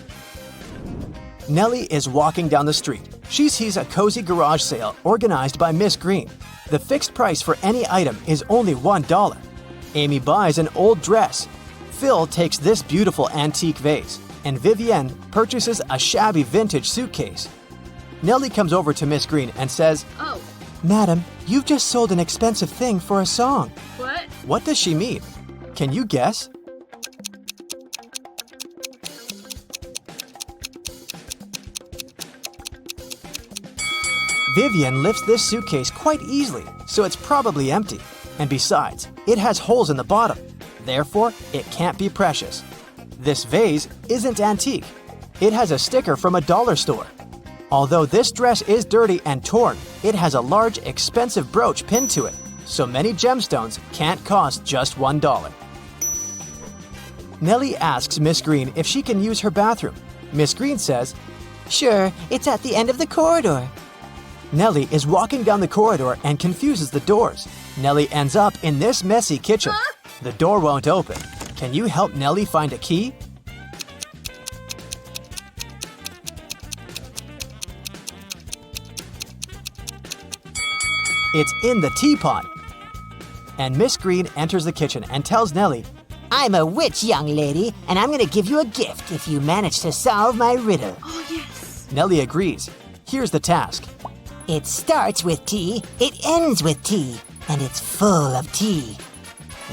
Nelly is walking down the street. She sees a cozy garage sale organized by Miss Green. The fixed price for any item is only $1. Amy buys an old dress. Phil takes this beautiful antique vase, and Vivienne purchases a shabby vintage suitcase. Nelly comes over to Miss Green and says, Oh, Madam, you've just sold an expensive thing for a song. what? What does she mean? Can you guess? Vivienne lifts this suitcase quite easily, so it's probably empty. And besides, it has holes in the bottom. Therefore, it can't be precious. This vase isn't antique. It has a sticker from a dollar store. Although this dress is dirty and torn, it has a large, expensive brooch pinned to it, so many gemstones can't cost just $1. Nelly asks Miss Green if she can use her bathroom. Miss Green says, Sure, it's at the end of the corridor. Nelly is walking down the corridor and confuses the doors. Nelly ends up in this messy kitchen. The door won't open. Can you help Nelly find a key? It's in the teapot. And Miss Green enters the kitchen and tells Nelly, I'm a witch, young lady, and I'm gonna give you a gift if you manage to solve my riddle. Oh, yes. Nelly agrees. Here's the task. It starts with T, it ends with T, and it's full of tea.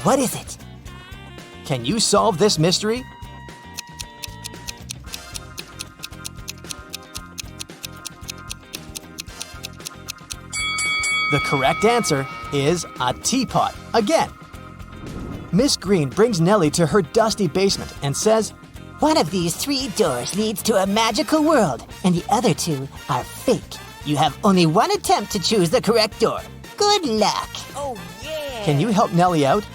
What is it? Can you solve this mystery? The correct answer is a teapot again. Miss Green brings Nelly to her dusty basement and says, One of these 3 doors leads to a magical world, and the other 2 are fake. You have only one attempt to choose the correct door. Good luck. Oh, yeah. Can you help Nelly out?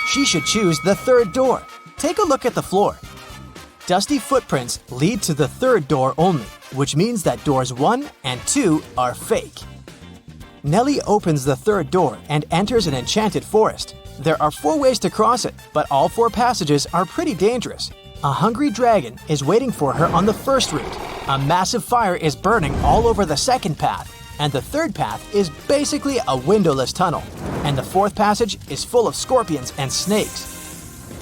She should choose the 3rd door. Take a look at the floor. Dusty footprints lead to the 3rd door only, which means that doors 1 and 2 are fake. Nelly opens the 3rd door and enters an enchanted forest. There are 4 ways to cross it, but all 4 passages are pretty dangerous. A hungry dragon is waiting for her on the first route. A massive fire is burning all over the 2nd path. And the 3rd path is basically a windowless tunnel. And the 4th passage is full of scorpions and snakes.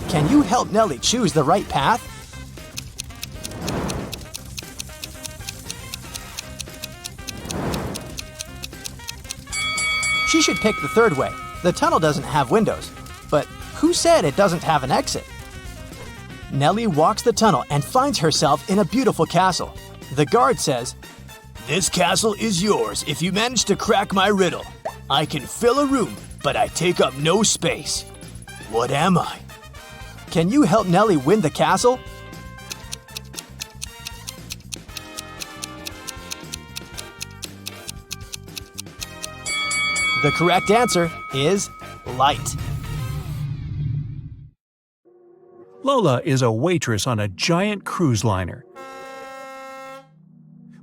Can you help Nelly choose the right path? She should pick the 3rd way. The tunnel doesn't have windows. But who said it doesn't have an exit? Nelly walks the tunnel and finds herself in a beautiful castle. The guard says, This castle is yours if you manage to crack my riddle. I can fill a room, but I take up no space. What am I? Can you help Nelly win the castle? The correct answer is light. Lola is a waitress on a giant cruise liner.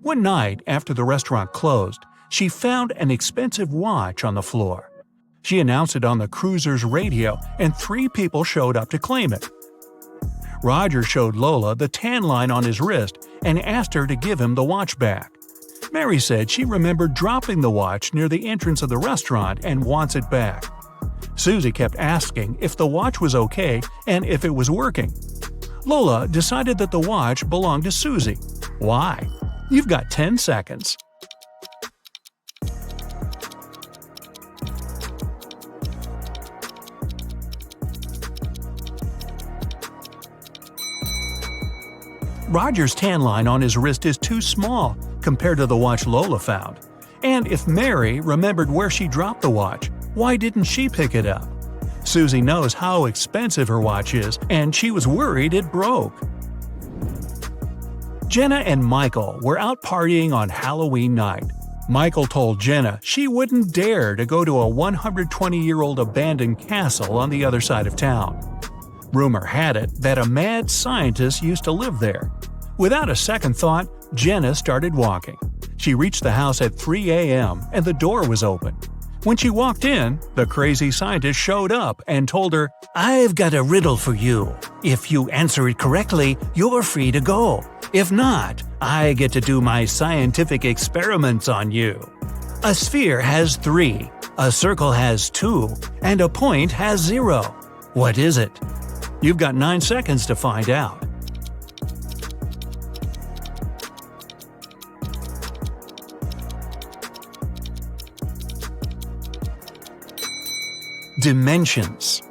One night, after the restaurant closed, she found an expensive watch on the floor. She announced it on the cruiser's radio, and 3 people showed up to claim it. Roger showed Lola the tan line on his wrist and asked her to give him the watch back. Mary said she remembered dropping the watch near the entrance of the restaurant and wants it back. Susie kept asking if the watch was okay and if it was working. Lola decided that the watch belonged to Susie. Why? You've got 10 seconds. Roger's tan line on his wrist is too small compared to the watch Lola found. And if Mary remembered where she dropped the watch, why didn't she pick it up? Susie knows how expensive her watch is, and she was worried it broke. Jenna and Michael were out partying on Halloween night. Michael told Jenna she wouldn't dare to go to a 120-year-old abandoned castle on the other side of town. Rumor had it that a mad scientist used to live there. Without a second thought, Jenna started walking. She reached the house at 3 a.m. and the door was open. When she walked in, the crazy scientist showed up and told her, "I've got a riddle for you. If you answer it correctly, you're free to go. If not, I get to do my scientific experiments on you. A sphere has 3, a circle has 2, and a point has 0. What is it?" You've got 9 seconds to find out. Dimensions.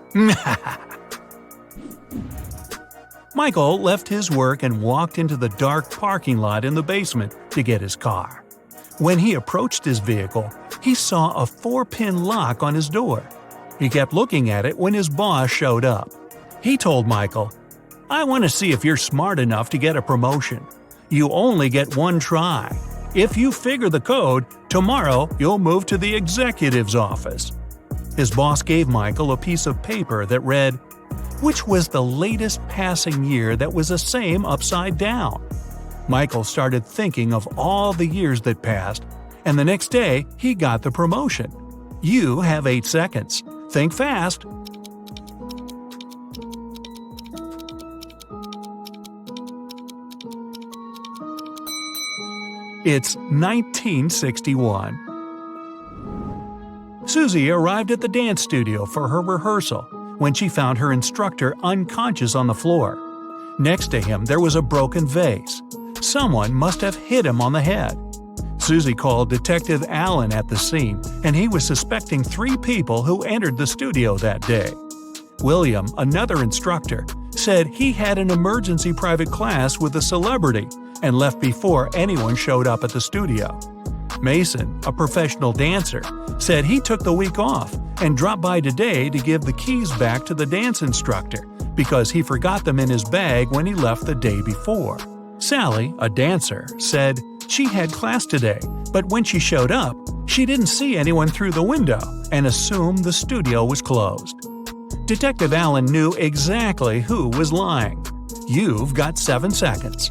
Michael left his work and walked into the dark parking lot in the basement to get his car. When he approached his vehicle, he saw a 4-pin lock on his door. He kept looking at it when his boss showed up. He told Michael, "I want to see if you're smart enough to get a promotion. You only get one try. If you figure the code, tomorrow you'll move to the executive's office." His boss gave Michael a piece of paper that read, "Which was the latest passing year that was the same upside down?" Michael started thinking of all the years that passed, and the next day he got the promotion. You have 8 seconds. Think fast. It's 1961. Susie arrived at the dance studio for her rehearsal when she found her instructor unconscious on the floor. Next to him there was a broken vase. Someone must have hit him on the head. Susie called Detective Allen at the scene, and he was suspecting 3 people who entered the studio that day. William, another instructor, said he had an emergency private class with a celebrity and left before anyone showed up at the studio. Mason, a professional dancer, said he took the week off and dropped by today to give the keys back to the dance instructor because he forgot them in his bag when he left the day before. Sally, a dancer, said she had class today, but when she showed up, she didn't see anyone through the window and assumed the studio was closed. Detective Allen knew exactly who was lying. You've got 7 seconds.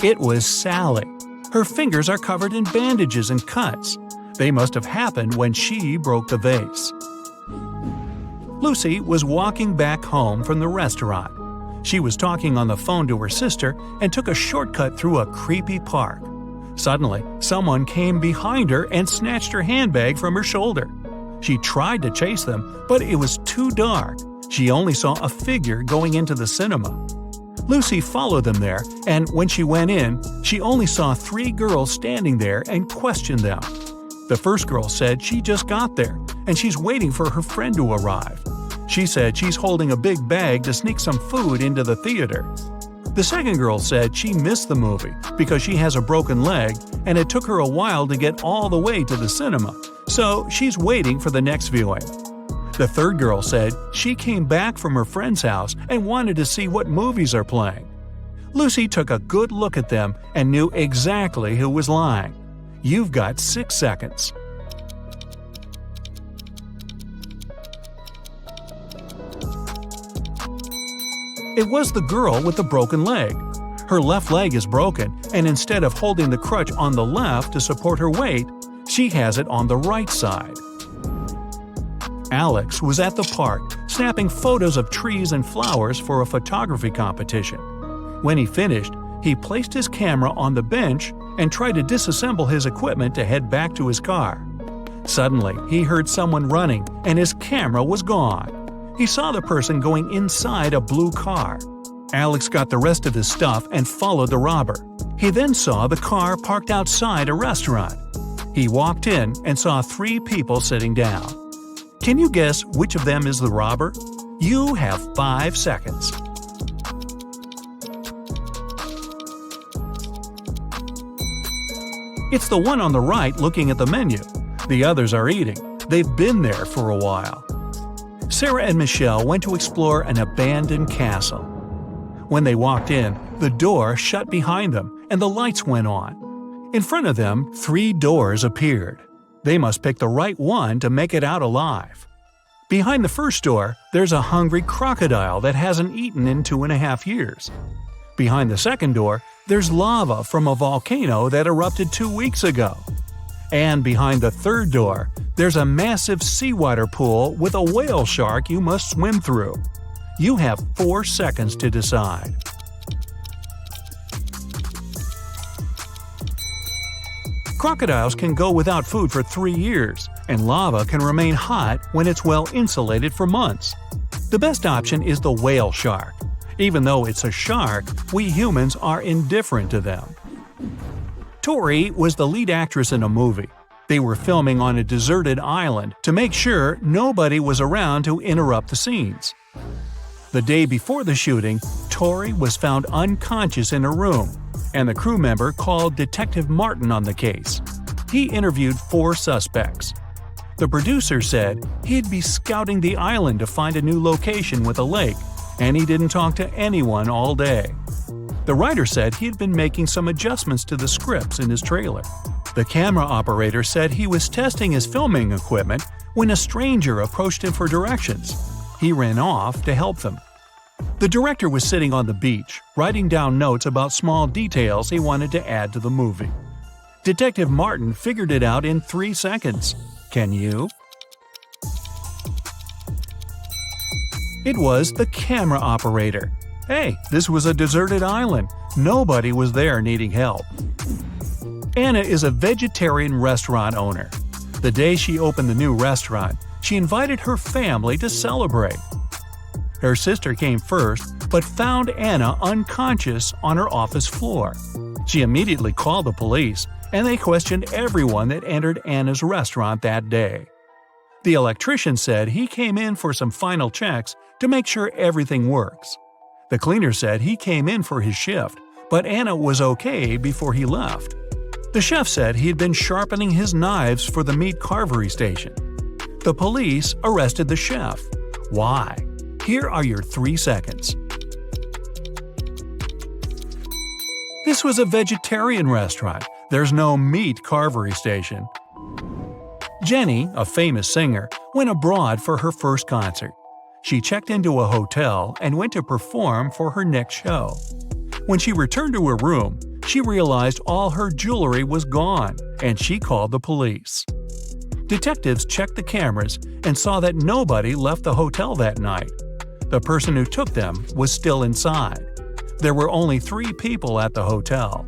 It was Sally. Her fingers are covered in bandages and cuts. They must have happened when she broke the vase. Lucy was walking back home from the restaurant. She was talking on the phone to her sister and took a shortcut through a creepy park. Suddenly, someone came behind her and snatched her handbag from her shoulder. She tried to chase them, but it was too dark. She only saw a figure going into the cinema. Lucy followed them there, and when she went in, she only saw 3 girls standing there and questioned them. The first girl said she just got there, and she's waiting for her friend to arrive. She said she's holding a big bag to sneak some food into the theater. The second girl said she missed the movie because she has a broken leg and it took her a while to get all the way to the cinema, so she's waiting for the next viewing. The third girl said she came back from her friend's house and wanted to see what movies are playing. Lucy took a good look at them and knew exactly who was lying. You've got 6 seconds. It was the girl with the broken leg. Her left leg is broken, and instead of holding the crutch on the left to support her weight, she has it on the right side. Alex was at the park, snapping photos of trees and flowers for a photography competition. When he finished, he placed his camera on the bench and tried to disassemble his equipment to head back to his car. Suddenly, he heard someone running, and his camera was gone. He saw the person going inside a blue car. Alex got the rest of his stuff and followed the robber. He then saw the car parked outside a restaurant. He walked in and saw 3 people sitting down. Can you guess which of them is the robber? You have 5 seconds. It's the one on the right looking at the menu. The others are eating. They've been there for a while. Sarah and Michelle went to explore an abandoned castle. When they walked in, the door shut behind them and the lights went on. In front of them, 3 doors appeared. They must pick the right one to make it out alive. Behind the first door, there's a hungry crocodile that hasn't eaten in 2.5 years. Behind the second door, there's lava from a volcano that erupted 2 weeks ago. And behind the third door, there's a massive seawater pool with a whale shark you must swim through. You have 4 seconds to decide. Crocodiles can go without food for 3 years, and lava can remain hot when it's well insulated for months. The best option is the whale shark. Even though it's a shark, we humans are indifferent to them. Tori was the lead actress in a movie. They were filming on a deserted island to make sure nobody was around to interrupt the scenes. The day before the shooting, Tori was found unconscious in her room, and the crew member called Detective Martin on the case. He interviewed 4 suspects. The producer said he'd be scouting the island to find a new location with a lake, and he didn't talk to anyone all day. The writer said he'd been making some adjustments to the scripts in his trailer. The camera operator said he was testing his filming equipment when a stranger approached him for directions. He ran off to help them. The director was sitting on the beach, writing down notes about small details he wanted to add to the movie. Detective Martin figured it out in 3 seconds. Can you? It was the camera operator. Hey, this was a deserted island. Nobody was there needing help. Anna is a vegetarian restaurant owner. The day she opened the new restaurant, she invited her family to celebrate. Her sister came first, but found Anna unconscious on her office floor. She immediately called the police, and they questioned everyone that entered Anna's restaurant that day. The electrician said he came in for some final checks to make sure everything works. The cleaner said he came in for his shift, but Anna was okay before he left. The chef said he had been sharpening his knives for the meat carvery station. The police arrested the chef. Why? Here are your 3 seconds. This was a vegetarian restaurant. There's no meat carvery station. Jenny, a famous singer, went abroad for her first concert. She checked into a hotel and went to perform for her next show. When she returned to her room, she realized all her jewelry was gone, and she called the police. Detectives checked the cameras and saw that nobody left the hotel that night. The person who took them was still inside. There were only 3 people at the hotel.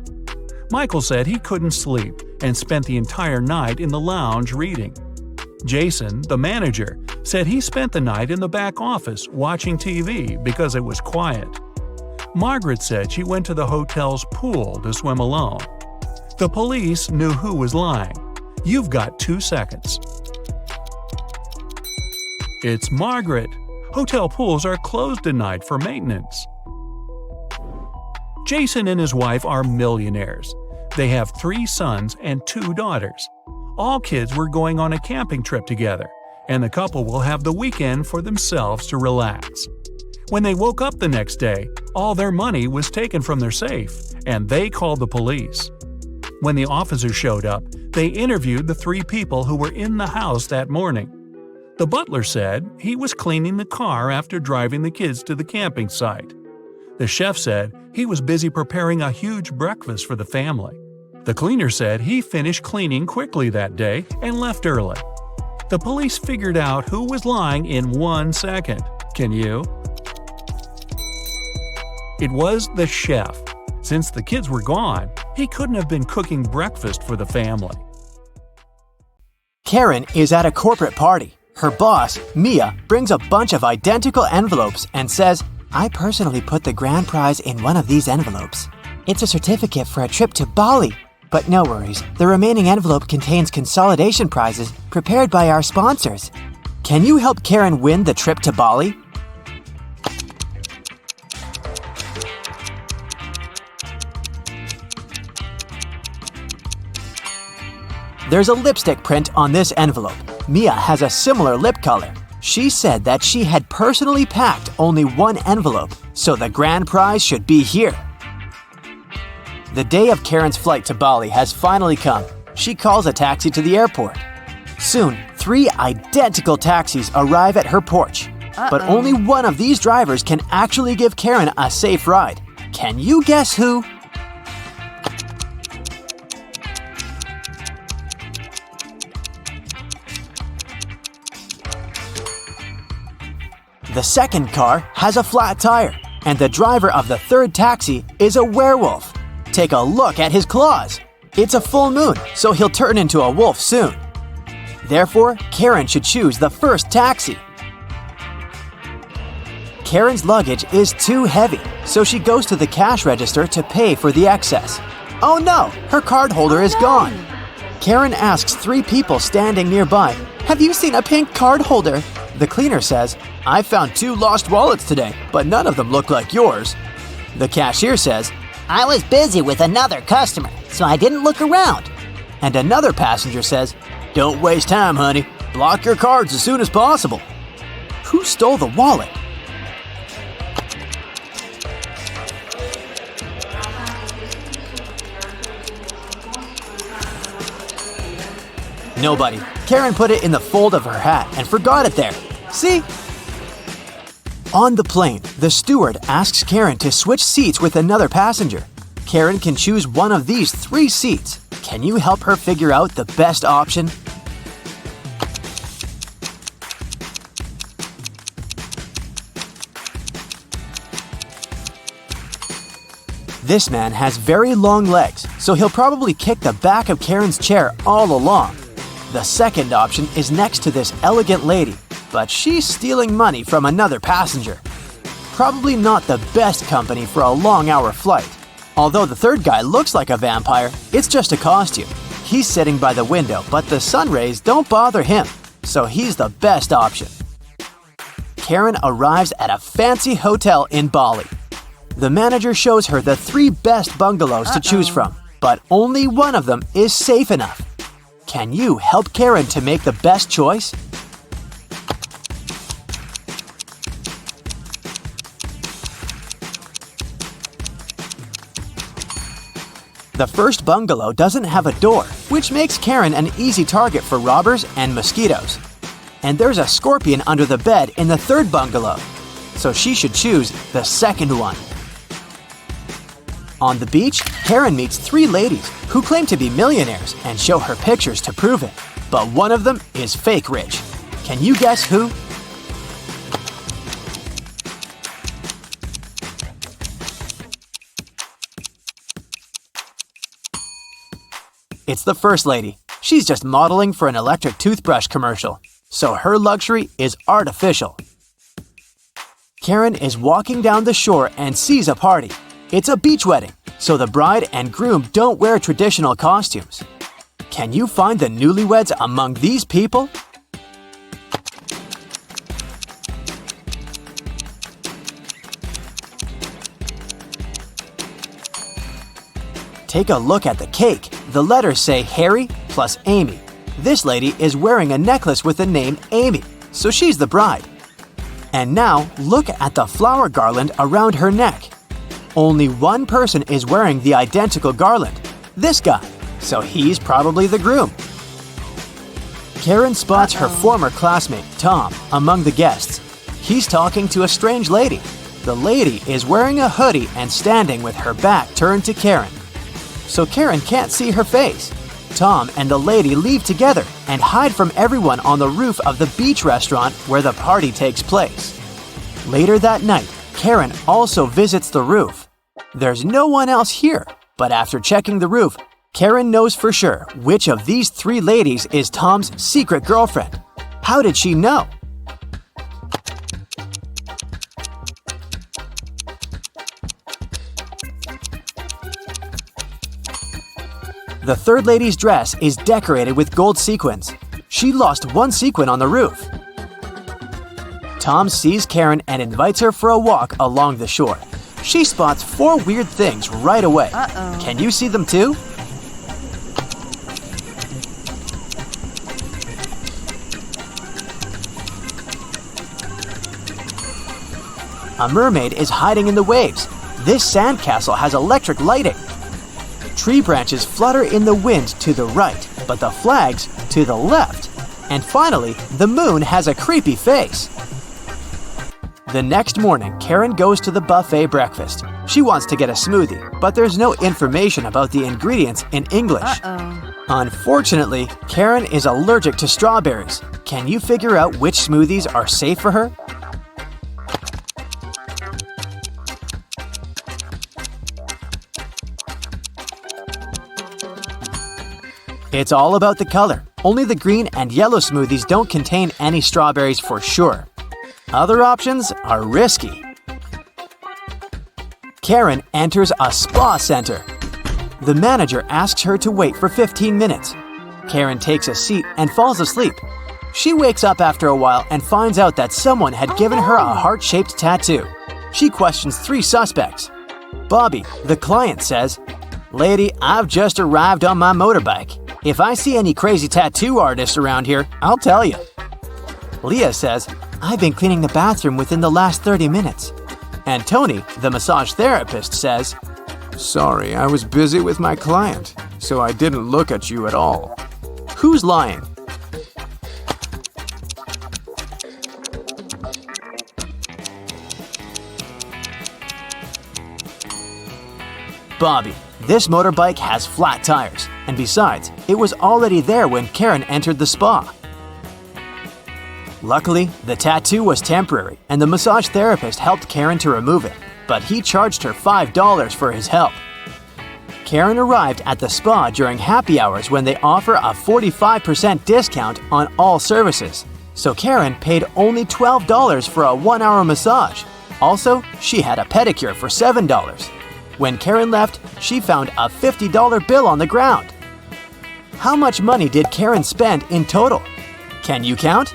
Michael said he couldn't sleep and spent the entire night in the lounge reading. Jason, the manager, said he spent the night in the back office watching TV because it was quiet. Margaret said she went to the hotel's pool to swim alone. The police knew who was lying. You've got 2 seconds. It's Margaret. Hotel pools are closed tonight for maintenance. Jason and his wife are millionaires. They have 3 sons and 2 daughters. All kids were going on a camping trip together, and the couple will have the weekend for themselves to relax. When they woke up the next day, all their money was taken from their safe, and they called the police. When the officers showed up, they interviewed the 3 people who were in the house that morning. The butler said he was cleaning the car after driving the kids to the camping site. The chef said he was busy preparing a huge breakfast for the family. The cleaner said he finished cleaning quickly that day and left early. The police figured out who was lying in 1 second. Can you? It was the chef. Since the kids were gone, he couldn't have been cooking breakfast for the family. Karen is at a corporate party. Her boss, Mia, brings a bunch of identical envelopes and says, "I personally put the grand prize in one of these envelopes. It's a certificate for a trip to Bali." But no worries, the remaining envelope contains consolidation prizes prepared by our sponsors. Can you help Karen win the trip to Bali? There's a lipstick print on this envelope. Mia has a similar lip color. She said that she had personally packed only one envelope, so the grand prize should be here. The day of Karen's flight to Bali has finally come. She calls a taxi to the airport. Soon, 3 identical taxis arrive at her porch. But only one of these drivers can actually give Karen a safe ride. Can you guess who? The second car has a flat tire, and the driver of the third taxi is a werewolf. Take a look at his claws. It's a full moon, so he'll turn into a wolf soon. Therefore, Karen should choose the first taxi. Karen's luggage is too heavy, so she goes to the cash register to pay for the excess. Oh no, her card holder is gone. Karen asks 3 people standing nearby, "Have you seen a pink card holder?" The cleaner says, "I found 2 lost wallets today, but none of them look like yours." The cashier says, I was busy with another customer, so I didn't look around. and another passenger says, "Don't waste time, honey. Block your cards as soon as possible." Who stole the wallet? Nobody. Karen put it in the fold of her hat and forgot it there. See? On the plane, the steward asks Karen to switch seats with another passenger. Karen can choose one of these 3 seats. Can you help her figure out the best option? This man has very long legs, so he'll probably kick the back of Karen's chair all along. The second option is next to this elegant lady, but she's stealing money from another passenger. Probably not the best company for a long-hour flight. Although the third guy looks like a vampire, it's just a costume. He's sitting by the window, but the sun rays don't bother him, so he's the best option. Karen arrives at a fancy hotel in Bali. The manager shows her the 3 best bungalows to choose from, but only one of them is safe enough. Can you help Karen to make the best choice? The first bungalow doesn't have a door, which makes Karen an easy target for robbers and mosquitoes. And there's a scorpion under the bed in the third bungalow, so she should choose the second one. On the beach, Karen meets 3 ladies who claim to be millionaires and show her pictures to prove it. But one of them is fake rich. Can you guess who? It's the first lady. She's just modeling for an electric toothbrush commercial, so her luxury is artificial. Karen is walking down the shore and sees a party. It's a beach wedding, so the bride and groom don't wear traditional costumes. Can you find the newlyweds among these people? Take a look at the cake. The letters say Harry plus Amy. This lady is wearing a necklace with the name Amy, so she's the bride. And now, look at the flower garland around her neck. Only one person is wearing the identical garland, this guy, so he's probably the groom. Karen spots her former classmate, Tom, among the guests. He's talking to a strange lady. The lady is wearing a hoodie and standing with her back turned to Karen, so Karen can't see her face. Tom and the lady leave together and hide from everyone on the roof of the beach restaurant where the party takes place. Later that night, Karen also visits the roof. There's no one else here, but after checking the roof, Karen knows for sure which of these 3 ladies is Tom's secret girlfriend. How did she know? The third lady's dress is decorated with gold sequins. She lost one sequin on the roof. Tom sees Karen and invites her for a walk along the shore. She spots 4 weird things right away. Can you see them too? A mermaid is hiding in the waves. This sandcastle has electric lighting. Tree branches flutter in the wind to the right, but the flags to the left. And finally, the moon has a creepy face. The next morning, Karen goes to the buffet breakfast. She wants to get a smoothie, but there's no information about the ingredients in English. Unfortunately, Karen is allergic to strawberries. Can you figure out which smoothies are safe for her? It's all about the color. Only the green and yellow smoothies don't contain any strawberries for sure. Other options are risky. Karen enters a spa center. The manager asks her to wait for 15 minutes. Karen takes a seat and falls asleep. She wakes up after a while and finds out that someone had given her a heart-shaped tattoo. She questions 3 suspects. Bobby, the client, says, "Lady, I've just arrived on my motorbike. If I see any crazy tattoo artists around here, I'll tell you." Leah says, "I've been cleaning the bathroom within the last 30 minutes. And Tony, the massage therapist, says, "Sorry, I was busy with my client, so I didn't look at you at all." Who's lying? Bobby. This motorbike has flat tires, and besides, it was already there when Karen entered the spa. Luckily, the tattoo was temporary, and the massage therapist helped Karen to remove it, but he charged her $5 for his help. Karen arrived at the spa during happy hours when they offer a 45% discount on all services, so Karen paid only $12 for a 1-hour massage. Also, she had a pedicure for $7. When Karen left, she found a $50 bill on the ground. How much money did Karen spend in total? Can you count?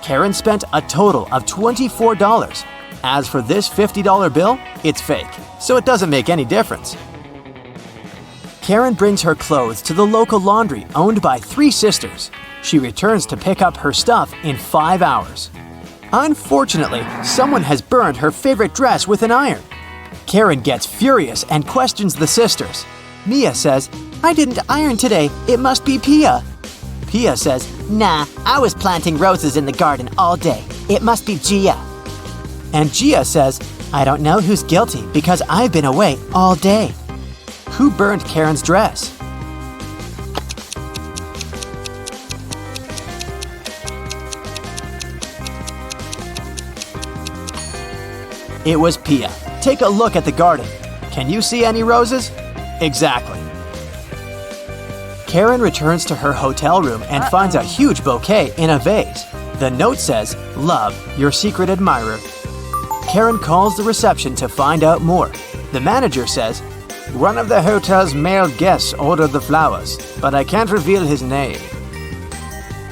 Karen spent a total of $24. As for this $50 bill, it's fake, so it doesn't make any difference. Karen brings her clothes to the local laundry owned by 3 sisters. She returns to pick up her stuff in 5 hours. Unfortunately, someone has burned her favorite dress with an iron. Karen gets furious and questions the sisters. Mia says, "I didn't iron today, it must be Pia." Pia says, Nah, I was planting roses in the garden all day. It must be Gia. and Gia says, "I don't know who's guilty because I've been away all day." Who burned Karen's dress? It was Pia. Take a look at the garden. Can you see any roses? Exactly. Karen returns to her hotel room and finds a huge bouquet in a vase. The note says, "Love, your secret admirer." Karen calls the reception to find out more. The manager says, "One of the hotel's male guests ordered the flowers, but I can't reveal his name."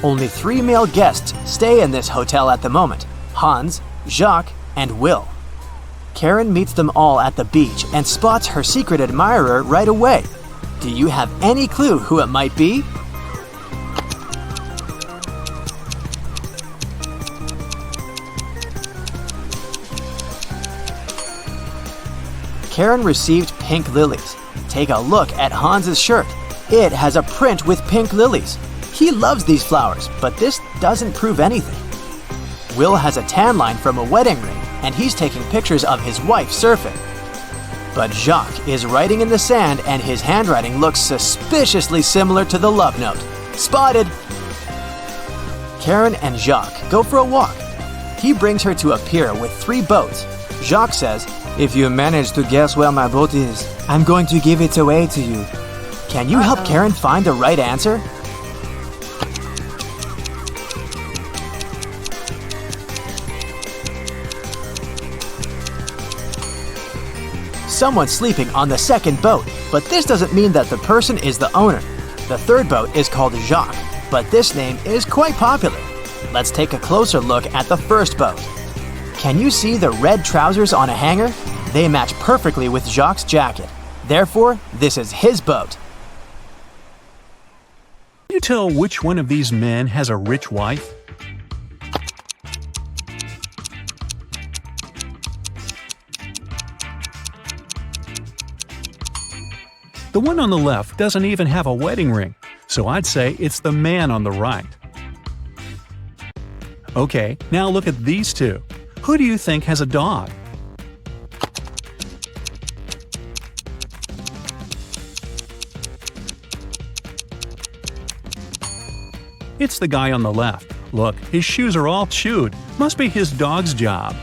Only 3 male guests stay in this hotel at the moment: Hans, Jacques, and Will. Karen meets them all at the beach and spots her secret admirer right away. Do you have any clue who it might be? Karen received pink lilies. Take a look at Hans's shirt. It has a print with pink lilies. He loves these flowers, but this doesn't prove anything. Will has a tan line from a wedding ring, and he's taking pictures of his wife surfing. But Jacques is writing in the sand, and his handwriting looks suspiciously similar to the love note. Spotted! Karen and Jacques go for a walk. He brings her to a pier with 3 boats. Jacques says, "If you manage to guess where my boat is, I'm going to give it away to you." Can you help Karen find the right answer? Someone's sleeping on the second boat, but this doesn't mean that the person is the owner. The third boat is called Jacques, but this name is quite popular. Let's take a closer look at the first boat. Can you see the red trousers on a hanger? They match perfectly with Jacques' jacket. Therefore, this is his boat. you tell which one of these men has a rich wife? The one on the left doesn't even have a wedding ring, so I'd say it's the man on the right. Okay, now look at these two. Who do you think has a dog? It's the guy on the left. Look, his shoes are all chewed. Must be his dog's job.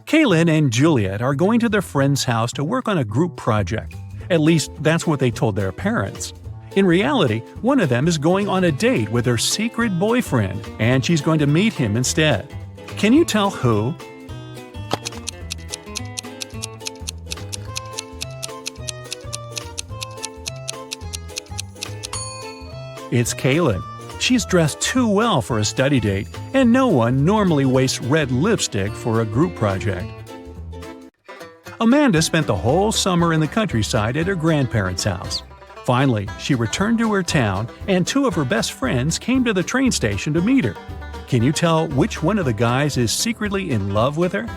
Kaylin and Juliet are going to their friend's house to work on a group project. At least, that's what they told their parents. In reality, one of them is going on a date with her secret boyfriend, and she's going to meet him instead. Can you tell who? It's Kaylin. She's dressed too well for a study date, and no one normally wastes red lipstick for a group project. Amanda spent the whole summer in the countryside at her grandparents' house. Finally, she returned to her town, and two of her best friends came to the train station to meet her. Can you tell which one of the guys is secretly in love with her?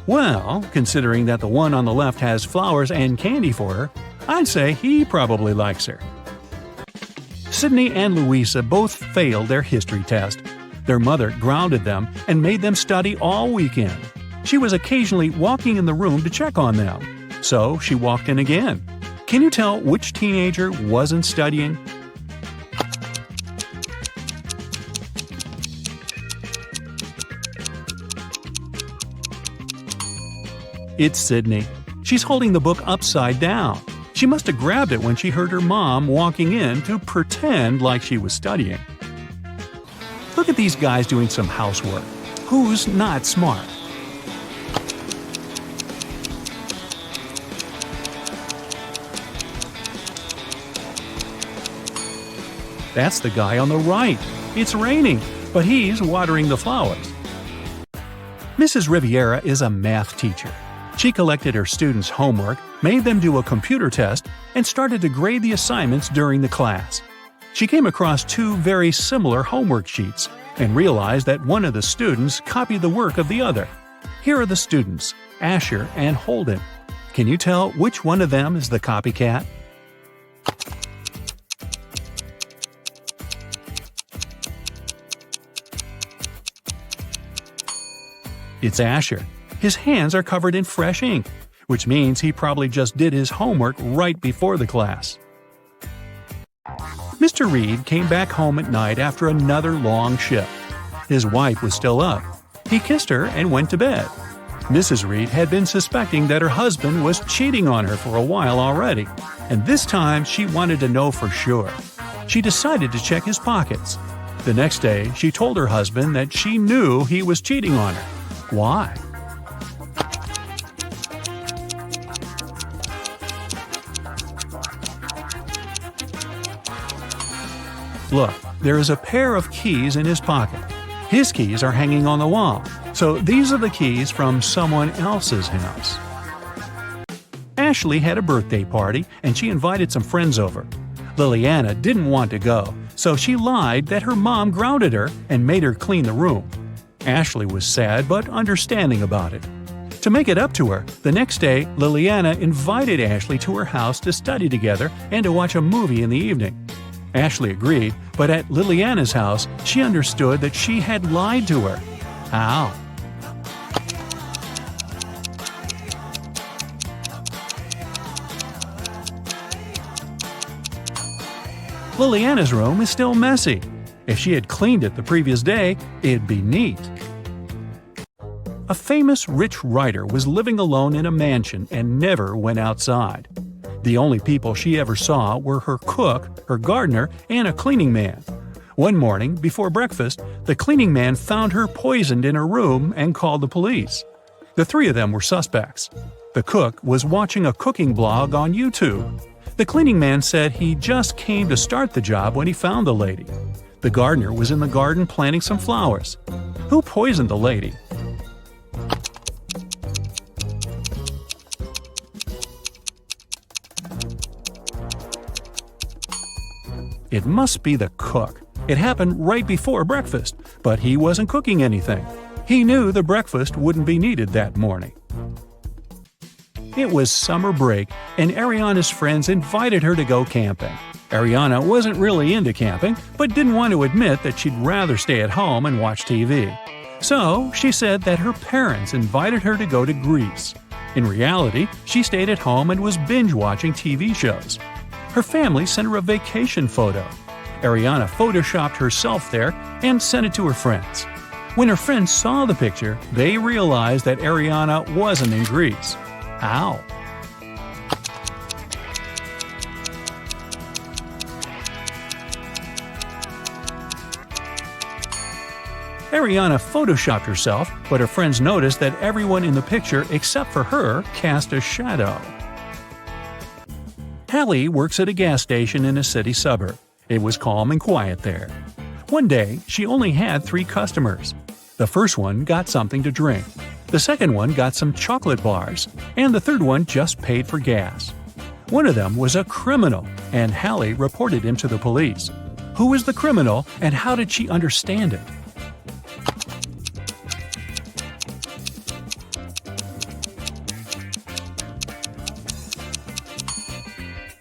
Well, considering that the one on the left has flowers and candy for her, I'd say he probably likes her. Sydney and Louisa both failed their history test. Their mother grounded them and made them study all weekend. She was occasionally walking in the room to check on them, so she walked in again. Can you tell which teenager wasn't studying? It's Sydney. She's holding the book upside down. She must have grabbed it when she heard her mom walking in to pretend like she was studying. Look at these guys doing some housework. Who's not smart? That's the guy on the right. It's raining, but he's watering the flowers. Mrs. Riviera is a math teacher. She collected her students' homework, made them do a computer test, and started to grade the assignments during the class. She came across two very similar homework sheets and realized that one of the students copied the work of the other. Here are the students, Asher and Holden. Can you tell which one of them is the copycat? It's Asher. His hands are covered in fresh ink, which means he probably just did his homework right before the class. Mr. Reed came back home at night after another long shift. His wife was still up. He kissed her and went to bed. Mrs. Reed had been suspecting that her husband was cheating on her for a while already, and this time she wanted to know for sure. She decided to check his pockets. The next day, she told her husband that she knew he was cheating on her. Why? Look, there is a pair of keys in his pocket. His keys are hanging on the wall, so these are the keys from someone else's house. Ashley had a birthday party, and she invited some friends over. Liliana didn't want to go, so she lied that her mom grounded her and made her clean the room. Ashley was sad but understanding about it. To make it up to her, the next day, Liliana invited Ashley to her house to study together and to watch a movie in the evening. Ashley agreed, but at Liliana's house, she understood that she had lied to her. How? Liliana's room is still messy. If she had cleaned it the previous day, it'd be neat. A famous rich writer was living alone in a mansion and never went outside. The only people she ever saw were her cook, her gardener, and a cleaning man. One morning, before breakfast, the cleaning man found her poisoned in her room and called the police. The three of them were suspects. The cook was watching a cooking blog on YouTube. The cleaning man said he just came to start the job when he found the lady. The gardener was in the garden planting some flowers. Who poisoned the lady? It must be the cook. It happened right before breakfast, but he wasn't cooking anything. He knew the breakfast wouldn't be needed that morning. It was summer break, and Ariana's friends invited her to go camping. Ariana wasn't really into camping, but didn't want to admit that she'd rather stay at home and watch TV. So she said that her parents invited her to go to Greece. In reality, she stayed at home and was binge-watching TV shows. Her family sent her a vacation photo. Ariana photoshopped herself there and sent it to her friends. When her friends saw the picture, they realized that Ariana wasn't in Greece. How? Ariana photoshopped herself, but her friends noticed that everyone in the picture except for her cast a shadow. Hallie works at a gas station in a city suburb. It was calm and quiet there. One day, she only had 3 customers. The first one got something to drink. The second one got some chocolate bars, and the third one just paid for gas. One of them was a criminal, and Hallie reported him to the police. Who was the criminal, and how did she understand it?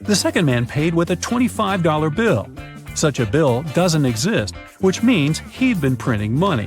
The second man paid with a $25 bill. Such a bill doesn't exist, which means he'd been printing money.